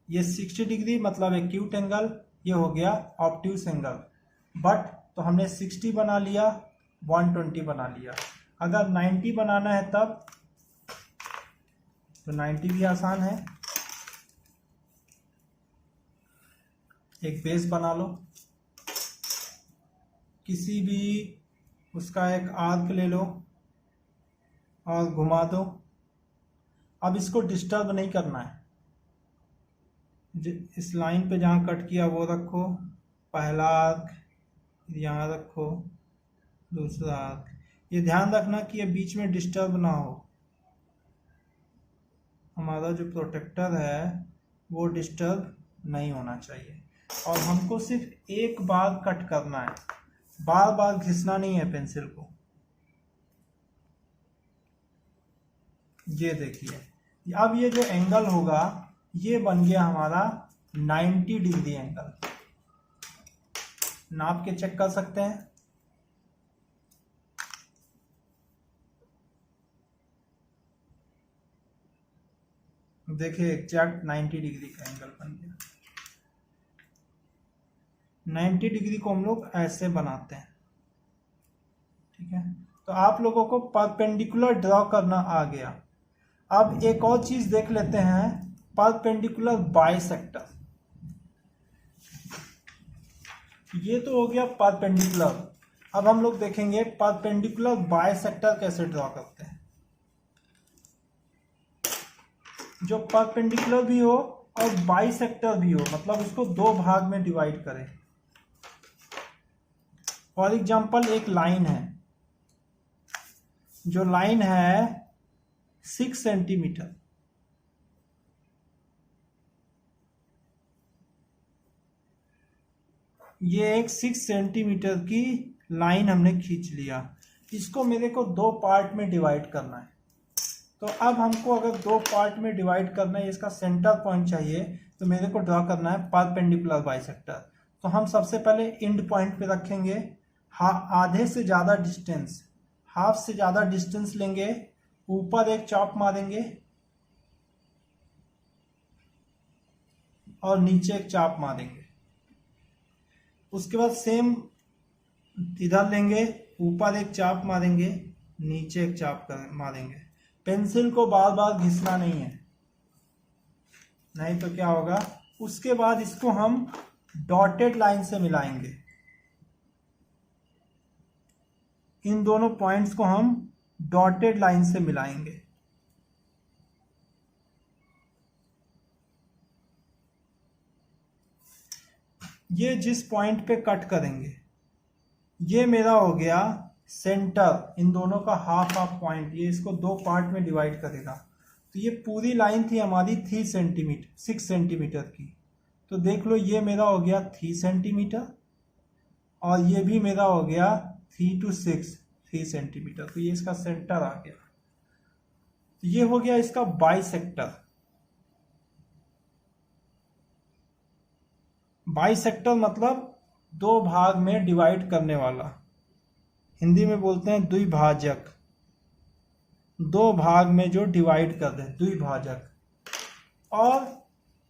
ये 60 डिग्री मतलब एक्यूट एंगल, ये हो गया ऑब्ट्यूस एंगल। बट तो हमने 60 बना लिया, 120 बना लिया। अगर 90 बनाना है तब तो 90 भी आसान है। एक बेस बना लो, किसी भी उसका एक आर्क ले लो और घुमा दो। अब इसको डिस्टर्ब नहीं करना है, इस लाइन पे जहाँ कट किया वो रखो, पहला आर्क यहाँ रखो, दूसरा आर्क। ये ध्यान रखना कि ये बीच में डिस्टर्ब ना हो। हमारा जो प्रोटेक्टर है वो डिस्टर्ब नहीं होना चाहिए। और हमको सिर्फ एक बार कट करना है, बार बार घिसना नहीं है पेंसिल को। ये देखिए, अब ये जो एंगल होगा ये बन गया हमारा 90 डिग्री एंगल। नाप के चेक कर सकते हैं। देखिए एग्जैक्ट 90 डिग्री का एंगल बन गया। 90 डिग्री को हम लोग ऐसे बनाते हैं, ठीक है। तो आप लोगों को परपेंडिकुलर ड्रॉ करना आ गया। अब एक और चीज देख लेते हैं, परपेंडिकुलर बाइसेक्टर। ये तो हो गया परपेंडिकुलर। अब हम लोग देखेंगे परपेंडिकुलर बाइसेक्टर कैसे ड्रॉ करते हैं। जो परपेंडिकुलर भी हो और बाइसेक्टर भी हो, मतलब उसको दो भाग में डिवाइड करें। फॉर एग्जाम्पल एक लाइन है, जो लाइन है 6 सेंटीमीटर, ये एक 6 सेंटीमीटर की लाइन हमने खींच लिया। इसको मेरे को दो पार्ट में डिवाइड करना है। तो अब हमको अगर दो पार्ट में डिवाइड करना है, इसका सेंटर पॉइंट चाहिए, तो मेरे को ड्रॉ करना है परपेंडिकुलर बाइसेक्टर। तो हम सबसे पहले एंड पॉइंट पे रखेंगे आधे से ज़्यादा डिस्टेंस, हाफ से ज़्यादा डिस्टेंस लेंगे, ऊपर एक चॉप मारेंगे और नीचे एक चाप मारेंगे। उसके बाद सेम इधर लेंगे, ऊपर एक चाप मारेंगे, नीचे एक चाप मारेंगे। पेंसिल को बार बार घिसना नहीं है, नहीं तो क्या होगा। उसके बाद इसको हम डॉटेड लाइन से मिलाएंगे। इन दोनों पॉइंट्स को हम डॉटेड लाइन से मिलाएंगे। ये जिस पॉइंट पे कट करेंगे, ये मेरा हो गया सेंटर। इन दोनों का हाफ हाफ पॉइंट, ये इसको दो पार्ट में डिवाइड करेगा। तो ये पूरी लाइन थी हमारी 6 सेंटीमीटर की। तो देख लो, ये मेरा हो गया 3 सेंटीमीटर और ये भी मेरा हो गया 3 to 6 3 सेंटीमीटर। तो ये इसका सेंटर आ गया। तो ये हो गया इसका बाइसेक्टर। बाइसेक्टर मतलब दो भाग में डिवाइड करने वाला। हिंदी में बोलते हैं द्विभाजक। दो भाग में जो डिवाइड कर दे, द्विभाजक। और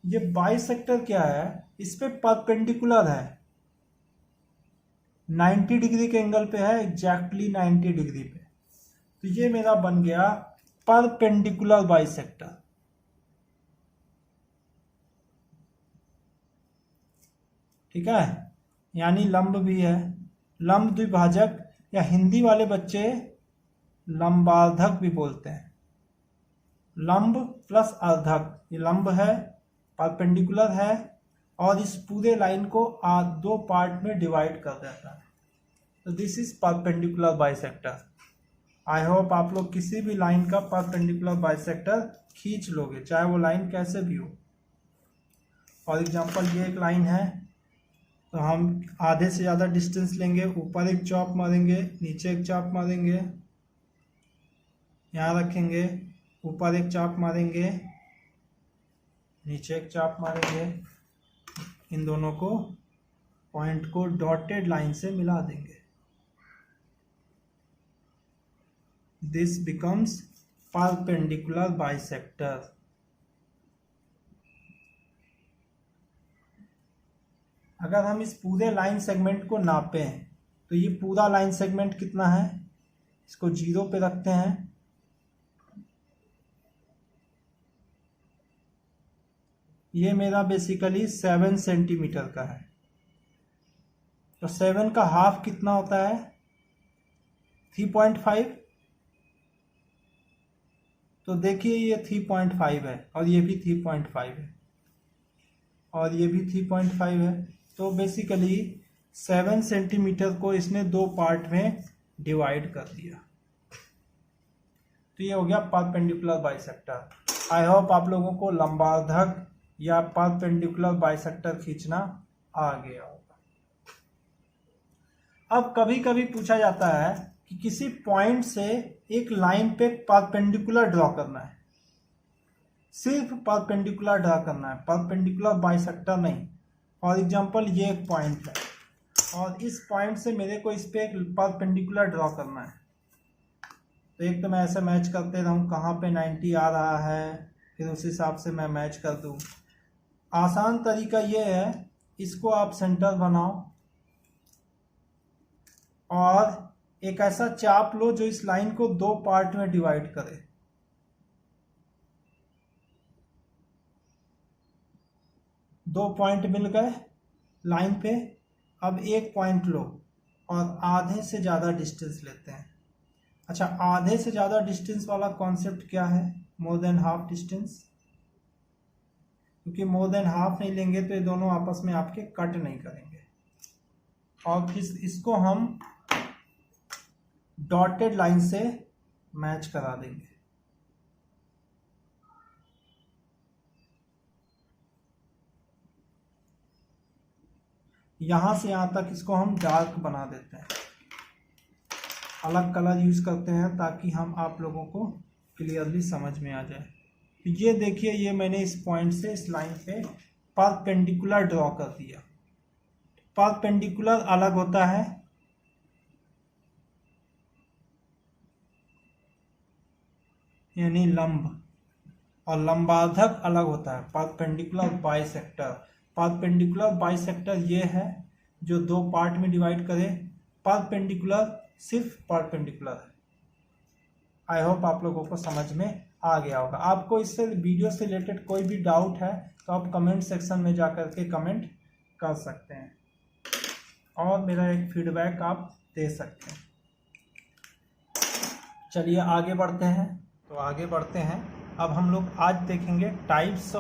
ये बाइसेक्टर क्या है, इस पे परपेंडिकुलर है, 90 डिग्री के एंगल पे है, एग्जैक्टली 90 डिग्री पे। तो ये मेरा बन गया परपेंडिकुलर बाइसेक्टर। ठीक है, यानी लंब भी है, लंब द्विभाजक, या हिंदी वाले बच्चे लंबार्धक भी बोलते हैं। लंब प्लस अर्धक, ये लंब है, परपेंडिकुलर है और इस पूरे लाइन को दो पार्ट में डिवाइड कर देता है। तो this is perpendicular bisector. I hope आप लोग किसी भी लाइन का परपेंडिकुलर बाइसेक्टर खींच लोगे, चाहे वो लाइन कैसे भी हो। फॉर एग्जांपल ये एक लाइन है, तो हम आधे से ज़्यादा डिस्टेंस लेंगे, ऊपर एक चॉप मारेंगे, नीचे एक चाप मारेंगे, यहाँ रखेंगे, ऊपर एक चाप मारेंगे, नीचे एक चाप मारेंगे। इन दोनों को पॉइंट को डॉटेड लाइन से मिला देंगे। This becomes perpendicular bisector. अगर हम इस पूरे लाइन सेगमेंट को नापें तो ये पूरा लाइन सेगमेंट कितना है, इसको 0 पे रखते हैं। ये मेरा बेसिकली 7 सेंटीमीटर का है। तो 7 का हाफ कितना होता है, 3.5। तो देखिए ये 3.5 है और ये भी 3.5 है और ये भी 3.5 है। तो बेसिकली 7 सेंटीमीटर को इसने दो पार्ट में डिवाइड कर दिया। तो ये हो गया परपेंडिकुलर बाइसेक्टर। आई होप आप लोगों को लंबार्धक या परपेंडिकुलर बाइसेक्टर खींचना आ गया होगा। अब कभी कभी पूछा जाता है कि किसी पॉइंट से एक लाइन पे परपेंडिकुलर ड्रॉ करना है, सिर्फ परपेंडिकुलर ड्रॉ करना है, परपेंडिकुलर बाइसेक्टर नहीं। फॉर एग्जांपल ये एक पॉइंट है और इस पॉइंट से मेरे को इस पे एक परपेंडिकुलर ड्रॉ करना है। तो एक तो मैं ऐसे मैच करते रहूँ, कहाँ पे 90 आ रहा है, फिर उस हिसाब से मैं मैच कर दूँ। आसान तरीका ये है, इसको आप सेंटर बनाओ और एक ऐसा चाप लो जो इस लाइन को दो पार्ट में डिवाइड करे। दो पॉइंट मिल गए लाइन पे। अब एक पॉइंट लो और आधे से ज़्यादा डिस्टेंस लेते हैं। अच्छा, आधे से ज़्यादा डिस्टेंस वाला कॉन्सेप्ट क्या है, मोर देन हाफ डिस्टेंस। क्योंकि मोर देन हाफ नहीं लेंगे तो ये दोनों आपस में आपके कट नहीं करेंगे। और फिर इसको हम डॉटेड लाइन से मैच करा देंगे। यहाँ से यहाँ तक इसको हम डार्क बना देते हैं, अलग कलर यूज करते हैं ताकि हम आप लोगों को क्लियरली समझ में आ जाए। तो ये देखिए, ये मैंने इस पॉइंट से इस लाइन पे परपेंडिकुलर ड्रॉ कर दिया। परपेंडिकुलर अलग होता है यानी लंब, और लंबाधक अलग होता है, परपेंडिकुलर बाइसेक्टर। परपेंडिकुलर बाइसेक्टर ये है जो दो पार्ट में डिवाइड करे, परपेंडिकुलर सिर्फ परपेंडिकुलर है। आई होप आप लोगों को समझ में आ गया होगा। आपको इससे वीडियो से रिलेटेड कोई भी डाउट है तो आप कमेंट सेक्शन में जा कर के कमेंट कर सकते हैं और मेरा एक फीडबैक आप दे सकते हैं। चलिए आगे बढ़ते हैं। तो आगे बढ़ते हैं, अब हम लोग आज देखेंगे टाइप्स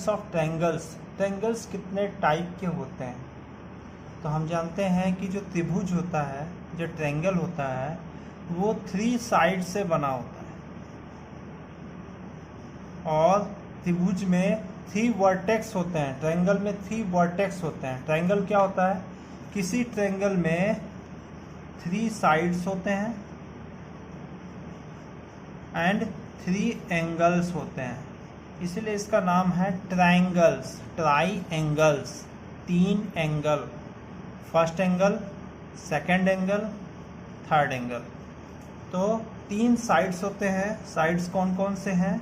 ऑफ ट्रायंगल्स। ट्रायंगल्स कितने टाइप के होते हैं। तो हम जानते हैं कि जो त्रिभुज होता है, जो ट्रायंगल होता है, वो 3 साइड से बना होता है और त्रिभुज में 3 वर्टेक्स होते हैं। ट्रायंगल में 3 वर्टेक्स होते हैं। ट्रायंगल क्या होता है, किसी ट्रायंगल में 3 साइड्स होते हैं एंड 3 एंगल्स होते हैं, इसीलिए इसका नाम है triangles, triangles. 3 angle, first angle, second angle, third angle. तो 3 साइड्स होते हैं। साइड्स कौन कौन से हैं,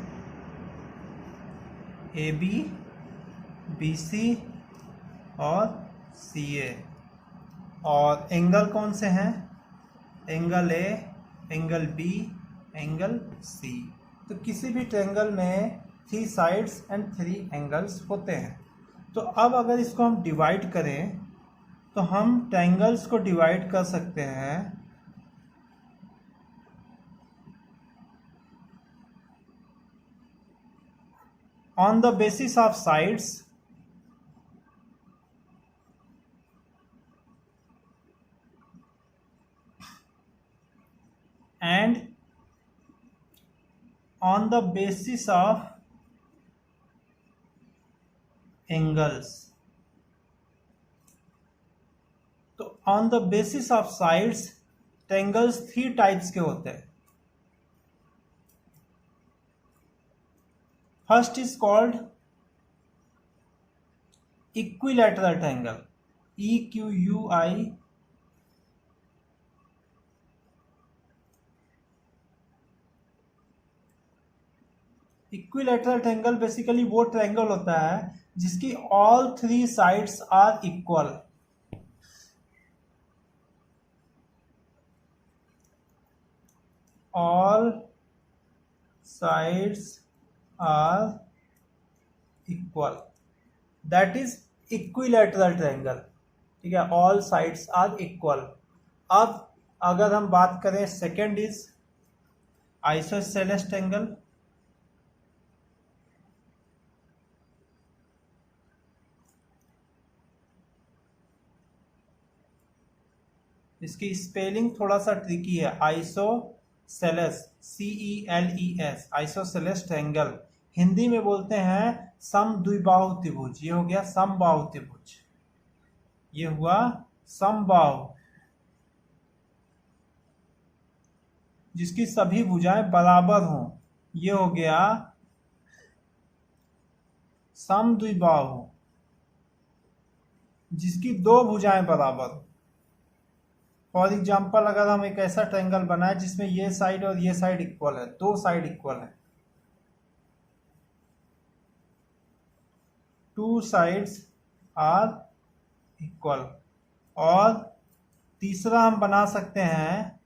AB, BC और CA। और एंगल कौन से हैं, angle A, angle B, angle C। तो किसी भी ट्रायंगल में 3 साइड्स एंड 3 एंगल्स होते हैं। तो अब अगर इसको हम डिवाइड करें तो हम ट्रायंगल्स को डिवाइड कर सकते हैं on the basis of sides and on the basis of angles। तो on the basis of sides triangles 3 types के होते हैं। First is called equilateral triangle, EQUI। Equilateral triangle basically वो ट्रायंगल होता है जिसकी all 3 sides are equal. All sides are equal, that is equilateral triangle. ठीक है, ऑल साइड्स आर इक्वल। अब अगर हम बात करें, सेकंड इज आइसोसेलेस ट्रायंगल। इसकी स्पेलिंग थोड़ा सा ट्रिकी है, isosceles, CELES, isosceles triangle. Hindi में बोलते हैं समद्विबाहु त्रिभुज। ये हो गया समबाहु त्रिभुज, ये हुआ समबाहु, जिसकी सभी भुजाएं बराबर हों। ये हो गया समद्विबाहु, जिसकी 2 भुजाएं बराबर हो। फॉर एग्जाम्पल, अगर हम एक ऐसा ट्रायंगल बनाए जिसमें ये साइड और ये साइड इक्वल है, 2 साइड इक्वल है, 2 साइड्स आर इक्वल। और तीसरा हम बना सकते हैं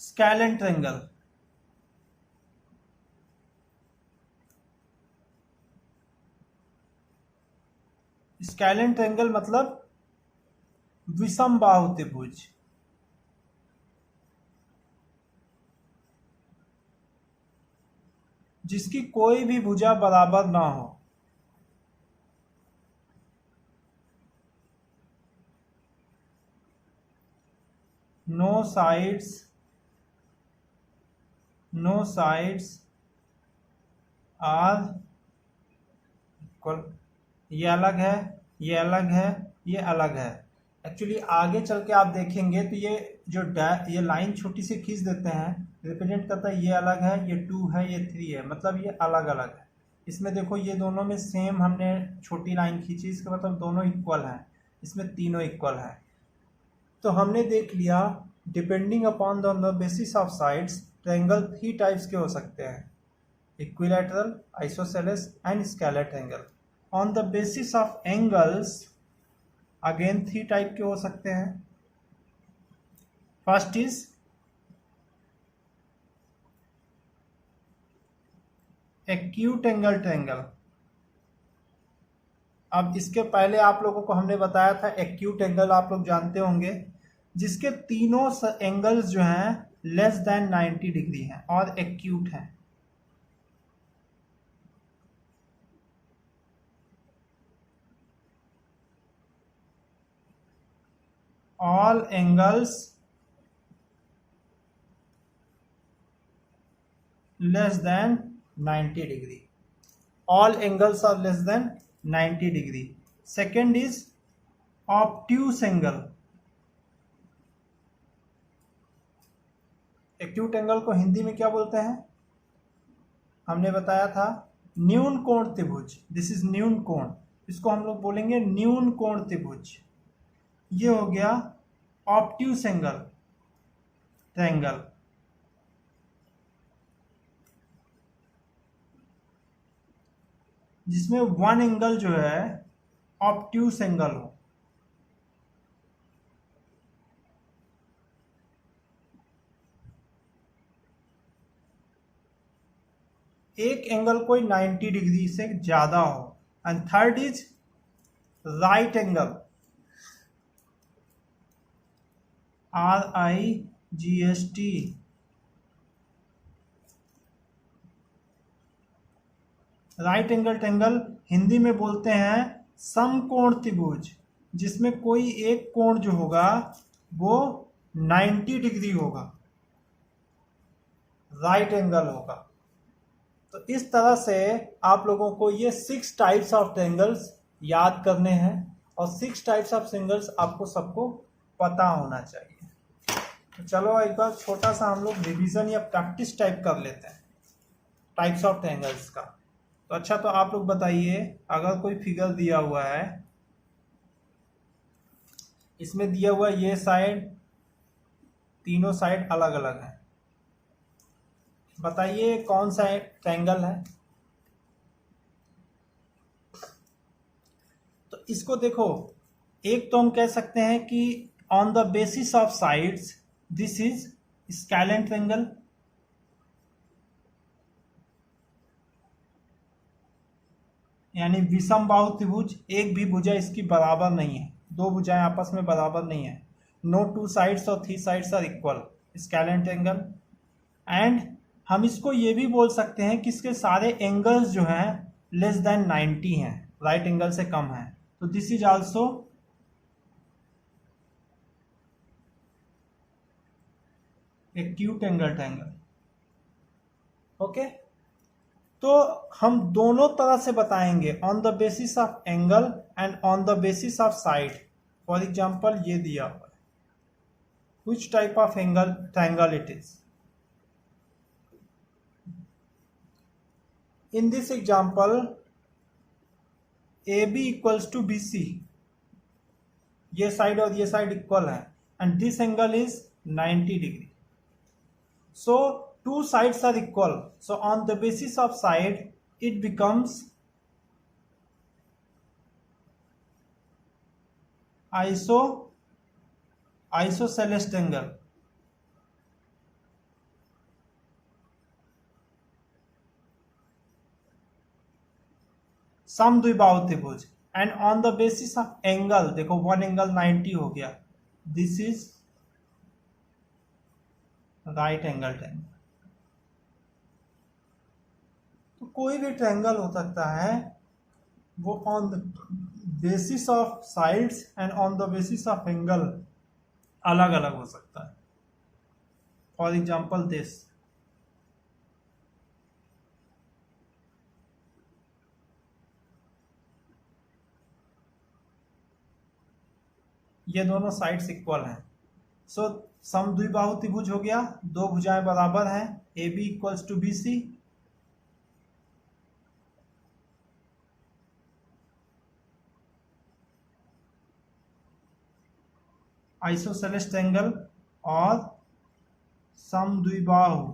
स्केलेन ट्रायंगल। स्केलेन ट्रायंगल मतलब विषमबाहु त्रिभुज, जिसकी कोई भी भुजा बराबर ना हो। No sides are equal. ये अलग है, ये अलग है, ये अलग है। एक्चुअली आगे चल के आप देखेंगे तो ये जो ये लाइन छोटी सी खींच देते हैं, रिप्रेजेंट करता है ये अलग है, ये 2 है, ये 3 है, मतलब ये अलग अलग है। इसमें देखो ये दोनों में सेम हमने छोटी लाइन खींची, इसका मतलब दोनों इक्वल हैं, इसमें तीनों इक्वल है। तो हमने देख लिया depending upon the basis of sides triangle 3 types के हो सकते हैं, equilateral, isosceles and scalar triangle. On the basis of angles again 3 type के हो सकते हैं। First is acute angle triangle. अब इसके पहले आप लोगों को हमने बताया था एक्यूट एंगल, आप लोग जानते होंगे, जिसके तीनों एंगल्स जो हैं लेस देन 90 डिग्री हैं और एक्यूट हैं। All angles less than 90 degree, all angles are less than 90 degree. Second is obtuse angle. Acute angle को हिंदी में क्या बोलते हैं, हमने बताया था न्यून कोण त्रिभुज। दिस इज न्यून कोण, इसको हम लोग बोलेंगे न्यून कोण त्रिभुज। ये हो गया ऑब्ट्यूस एंगल ट्रायंगल। जिसमें वन एंगल जो है ऑब्ट्यूस एंगल हो। एक एंगल कोई 90 डिग्री से ज्यादा हो। And third is right angle, RIGST। Right angle triangle Hindi में बोलते हैं समकोण त्रिभुज, जिसमें कोई एक कोण जो होगा वो 90 डिग्री होगा, राइट एंगल होगा। तो इस तरह से आप लोगों को ये 6 टाइप्स ऑफ ट्रायंगल्स याद करने हैं और 6 टाइप्स ऑफ ट्रायंगल्स आपको सबको पता होना चाहिए। तो चलो एक बार छोटा सा हम लोग रिवीजन या प्रैक्टिस टाइप कर लेते हैं टाइप्स ऑफ ट्रायंगल्स का। तो अच्छा, तो आप लोग बताइए, अगर कोई फिगर दिया हुआ है, इसमें दिया हुआ ये साइड, तीनों साइड अलग अलग है, बताइए कौन सा ट्रायंगल है। तो इसको देखो, एक तो हम कह सकते हैं कि on the basis of sides this is scalene triangle. यानी विषम बाहु त्रिभुज, एक भी भुजा इसकी बराबर नहीं है, दो भुजाएं आपस में बराबर नहीं है। नो टू साइड्स और 3 sides are equal, scalene triangle. And हम इसको ये भी बोल सकते हैं कि इसके सारे एंगल्स जो हैं लेस देन 90 हैं, राइट एंगल से कम है। तो this is also acute angle triangle. Okay, तो हम दोनों तरह से बताएंगे, on the basis of angle and on the basis of side. For example ये दिया हुआ है, which type of angle triangle it is. In this example AB equals to BC, ये साइड और ये साइड इक्वल है, and this angle is 90 degree. So two sides are equal. So on the basis of side, it becomes isosceles triangle. समद्विबाहु त्रिभुज। And on the basis of angle, देखो one angle 90 हो गया, this is right angle triangle. तो कोई भी triangle हो सकता है, वो on the basis of sides and on the basis of angle अलग अलग हो सकता है। फॉर एग्जाम्पल दिस, ये दोनों साइड्स इक्वल हैं। सो समद्विबाहु त्रिभुज हो गया, दो भुजाएं बराबर हैं, AB equals to BC। Isosceles triangle और समद्विबाहु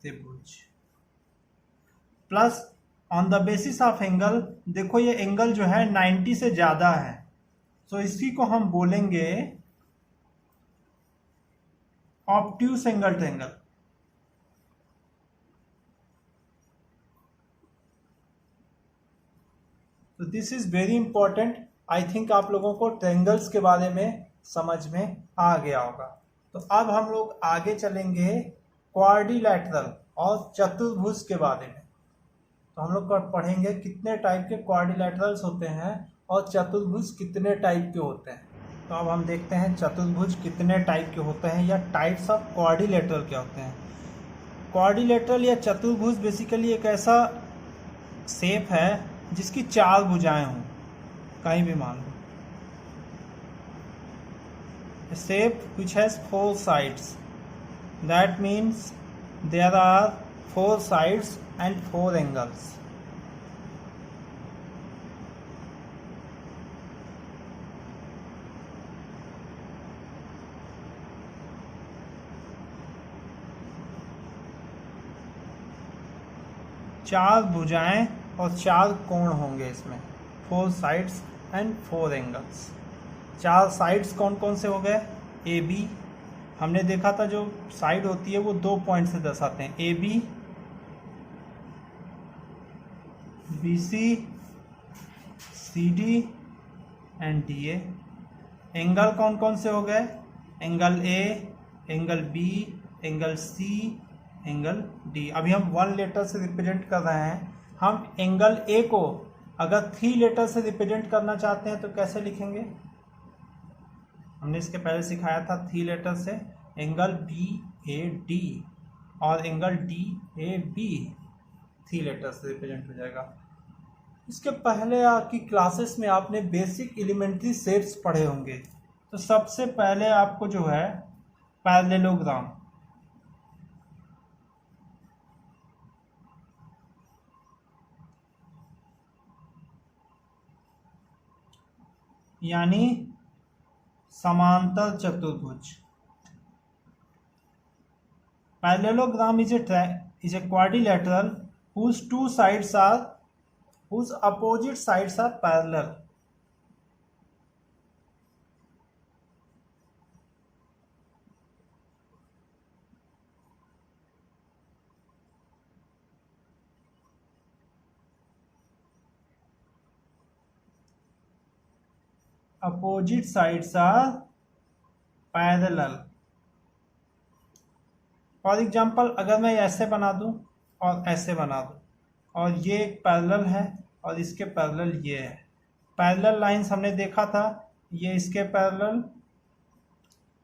त्रिभुज plus on the basis of angle, देखो ये एंगल जो है 90 से ज्यादा है, तो इसी को हम बोलेंगे ऑब्ट्यूस एंगल ट्रायंगल। तो this is very important. I think आप लोगों को ट्रायंगल्स के बारे में समझ में आ गया होगा। तो अब हम लोग आगे चलेंगे क्वाड्रिलैटरल और चतुर्भुज के बारे में। तो हम लोग पढ़ेंगे कितने टाइप के क्वाड्रिलैटरल्स होते हैं और चतुर्भुज कितने टाइप के होते हैं। तो अब हम देखते हैं चतुर्भुज कितने टाइप के होते हैं या टाइप्स ऑफ क्वाड्रिलैटरल क्या होते हैं। क्वाड्रिलैटरल या चतुर्भुज बेसिकली एक ऐसा शेप है जिसकी 4 भुजाएं हों, कहीं भी मान लो। Shape which has 4 sides, that means there are 4 sides and 4 angles. चार भुजाएं और 4 कोण होंगे इसमें, 4 sides and 4 angles। 4 साइड्स कौन कौन से हो गए? ए बी, हमने देखा था जो साइड होती है वो 2 पॉइंट से दर्शाते हैं, A B, B C, C D and D A. Angle कौन कौन से हो गए? Angle A, angle B, angle C, angle D. अभी हम 1 लेटर से रिप्रेजेंट कर रहे हैं। हम एंगल ए को अगर 3 लेटर से रिप्रेजेंट करना चाहते हैं तो कैसे लिखेंगे? हमने इसके पहले सिखाया था 3 लेटर से, एंगल बी ए डी और angle D A B 3 letter से रिप्रेजेंट हो जाएगा। इसके पहले की क्लासेस में आपने बेसिक एलिमेंट्री शेप्स पढ़े होंगे। तो सबसे पहले आपको जो है पैरेललोग्राम, यानी समांतर चतुर्भुज। Parallelogram is a quadrilateral whose opposite sides are parallel. Opposite sides are parallel. For example अगर मैं ऐसे बना दूं और ऐसे बना दूं और ये एक पैरेलल है और इसके पैरेलल ये है। पैरेलल लाइंस हमने देखा था, ये इसके पैरेलल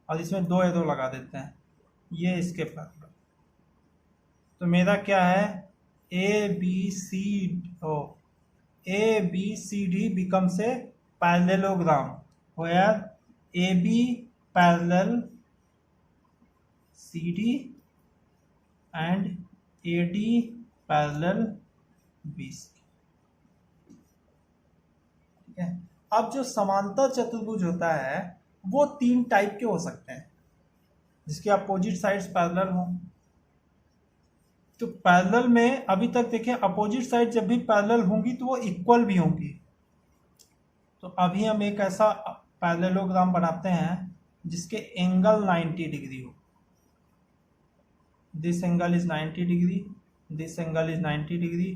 और इसमें 2 एरो लगा देते हैं, ये इसके पैरेलल। तो मेरा क्या है? A B C D becomes a parallelogram where AB parallel CD and AD parallel BC। ठीक है। अब जो समांतर चतुर्भुज होता है वो 3 टाइप के हो सकते हैं, जिसके अपोजिट साइड्स पैरेलल हों। तो पैरेलल में अभी तक देखें, अपोजिट साइड जब भी पैरेलल होंगी तो वो इक्वल भी होंगी। तो अभी हम एक ऐसा पैरेललोग्राम बनाते हैं जिसके एंगल 90 डिग्री हो। This angle is 90 degree, this angle is 90 degree,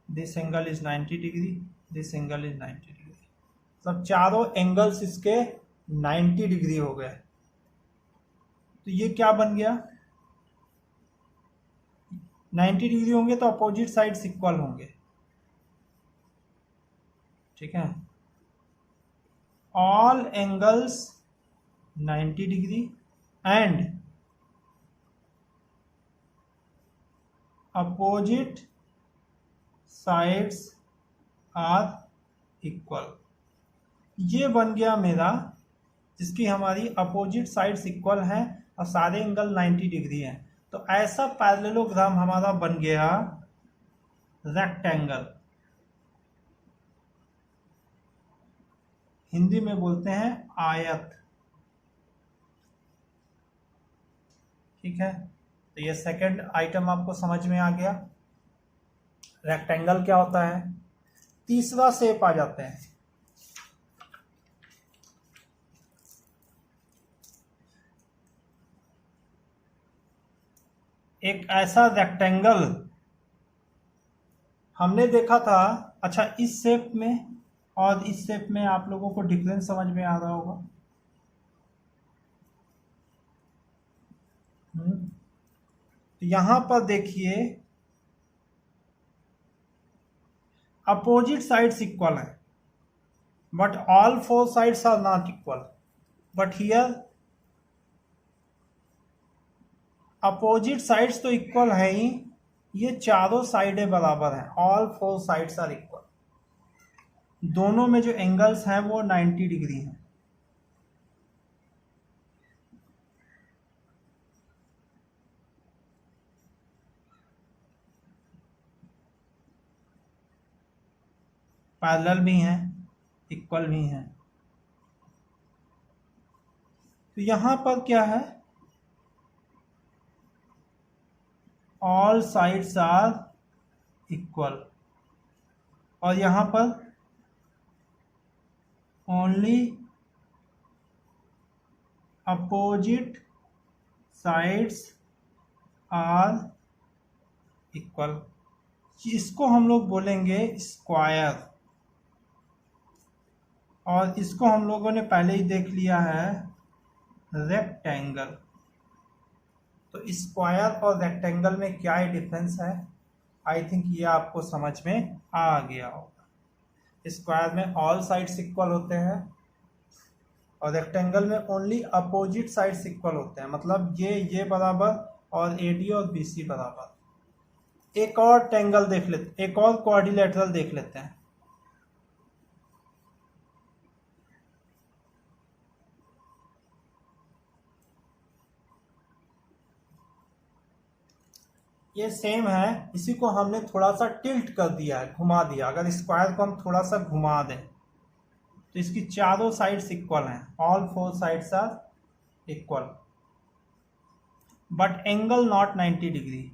this angle is 90 degree, this angle is 90 degree. सब चारों एंगल्स इसके 90 डिग्री हो गए। तो ये क्या बन गया? 90 डिग्री होंगे तो अपोजिट साइड्स इक्वल होंगे। ठीक है। all angles 90 degree and opposite sides are equal। ये बन गया मेरा, जिसकी हमारी अपोजिट साइड्स इक्वल हैं और सारे एंगल 90 डिग्री हैं। तो ऐसा पैरेललोग्राम हमारा बन गया रेक्टेंगल। हिंदी में बोलते हैं आयत। ठीक है, तो ये सेकंड आइटम आपको समझ में आ गया। रेक्टेंगल क्या होता है। तीसरा शेप आ जाते हैं। एक ऐसा रेक्टेंगल हमने देखा था। अच्छा, इस शेप में और इस शेप में आप लोगों को डिफरेंस समझ में आ रहा होगा। तो यहां पर देखिए, अपोजिट साइड्स इक्वल है, but all four sides are not equal. But here opposite sides तो इक्वल है ही, ये चारों साइडें बराबर हैं, all four sides are equal. दोनों में जो एंगल्स हैं वो 90 डिग्री हैं। पैरेलल भी हैं, इक्वल भी हैं। तो यहां पर क्या है, ऑल साइड्स आर इक्वल, और यहां पर only opposite sides are equal. इसको हम लोग बोलेंगे स्क्वायर, और इसको हम लोगों ने पहले ही देख लिया है रेक्टेंगल। तो स्क्वायर और रेक्टेंगल में क्या ही डिफरेंस है, आई थिंक ये आपको समझ में आ गया होगा। स्क्वायर में ऑल साइड्स इक्वल होते हैं, और रेक्टेंगल में ओनली अपोजिट साइड्स इक्वल होते हैं, मतलब ये बराबर और एडी और बीसी बराबर। एक और टेंगल देख लेते, एक और क्वाड्रिलेटरल देख लेते हैं। ये सेम है, इसी को हमने थोड़ा सा टिल्ट कर दिया है, घुमा दिया। अगर स्क्वायर को हम थोड़ा सा घुमा दें तो इसकी चारों साइड्स इक्वल हैं, all four sides are equal, but angle not 90 degree.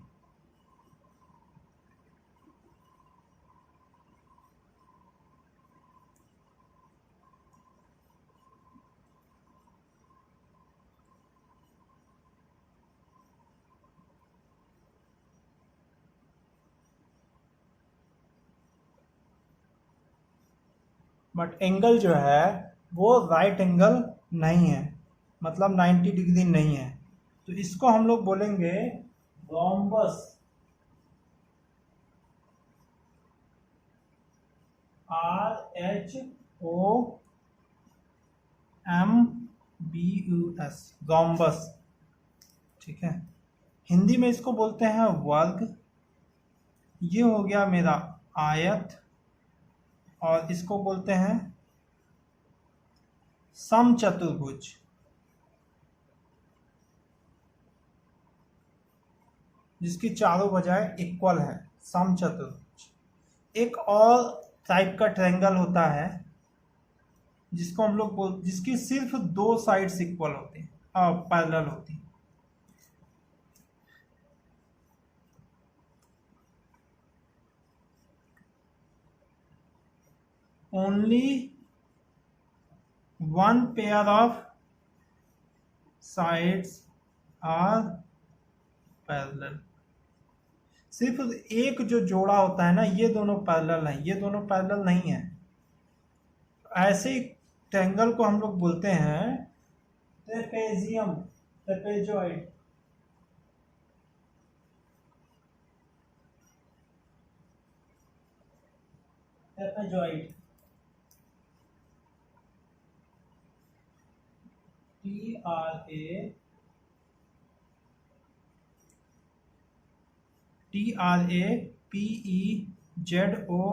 But angle जो है वो राइट एंगल नहीं है, मतलब 90 डिग्री नहीं है। तो इसको हम लोग बोलेंगे रोम्बस, RHOMBUS, रोम्बस। ठीक है, हिंदी में इसको बोलते हैं वर्ग। ये हो गया मेरा आयत, और इसको बोलते हैं समचतुर्भुज, जिसकी चारों बजाय इक्वल है, समचतुर्भुज। एक और टाइप का ट्रायंगल होता है जिसको हम लोग जिसकी सिर्फ दो साइड्स इक्वल होती हैं, पैरेलल होती हैं। Only one pair of sides are parallel. सिर्फ एक जो जोड़ा होता है ना, ये दोनों पैरेलल हैं, ये दोनों पैरेलल नहीं है। ऐसे ट्रायंगल को हम लोग बोलते हैं ट्रेपेजियम, ट्रेपेजॉइड। Trapezoid,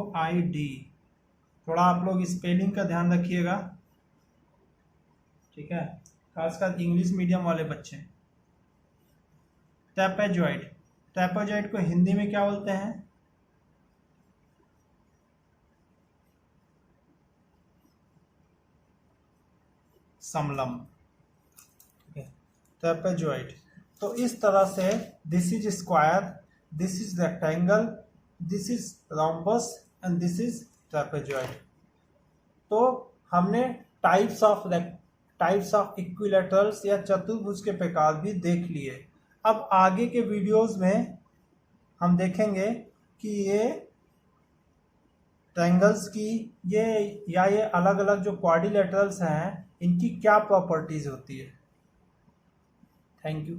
TRAPEZOID। थोड़ा आप लोग स्पेलिंग का ध्यान रखिएगा, ठीक है, खासकर इंग्लिश मीडियम वाले बच्चे। ट्रेपेजॉइड, ट्रेपेजॉइड को हिंदी में क्या बोलते हैं, समलंब, ट्रेपेजॉइड। तो इस तरह से this is square, this is rectangle, this is rhombus and this is trapezoid. तो हमने टाइप्स ऑफ इक्विलैटरल्स या चतुर्भुज के प्रकार भी देख लिए। अब आगे के वीडियोस में हम देखेंगे कि ये ट्रायंगल्स की ये अलग अलग जो क्वाड्रिलेटरल्स हैं इनकी क्या प्रॉपर्टीज होती है। Thank you.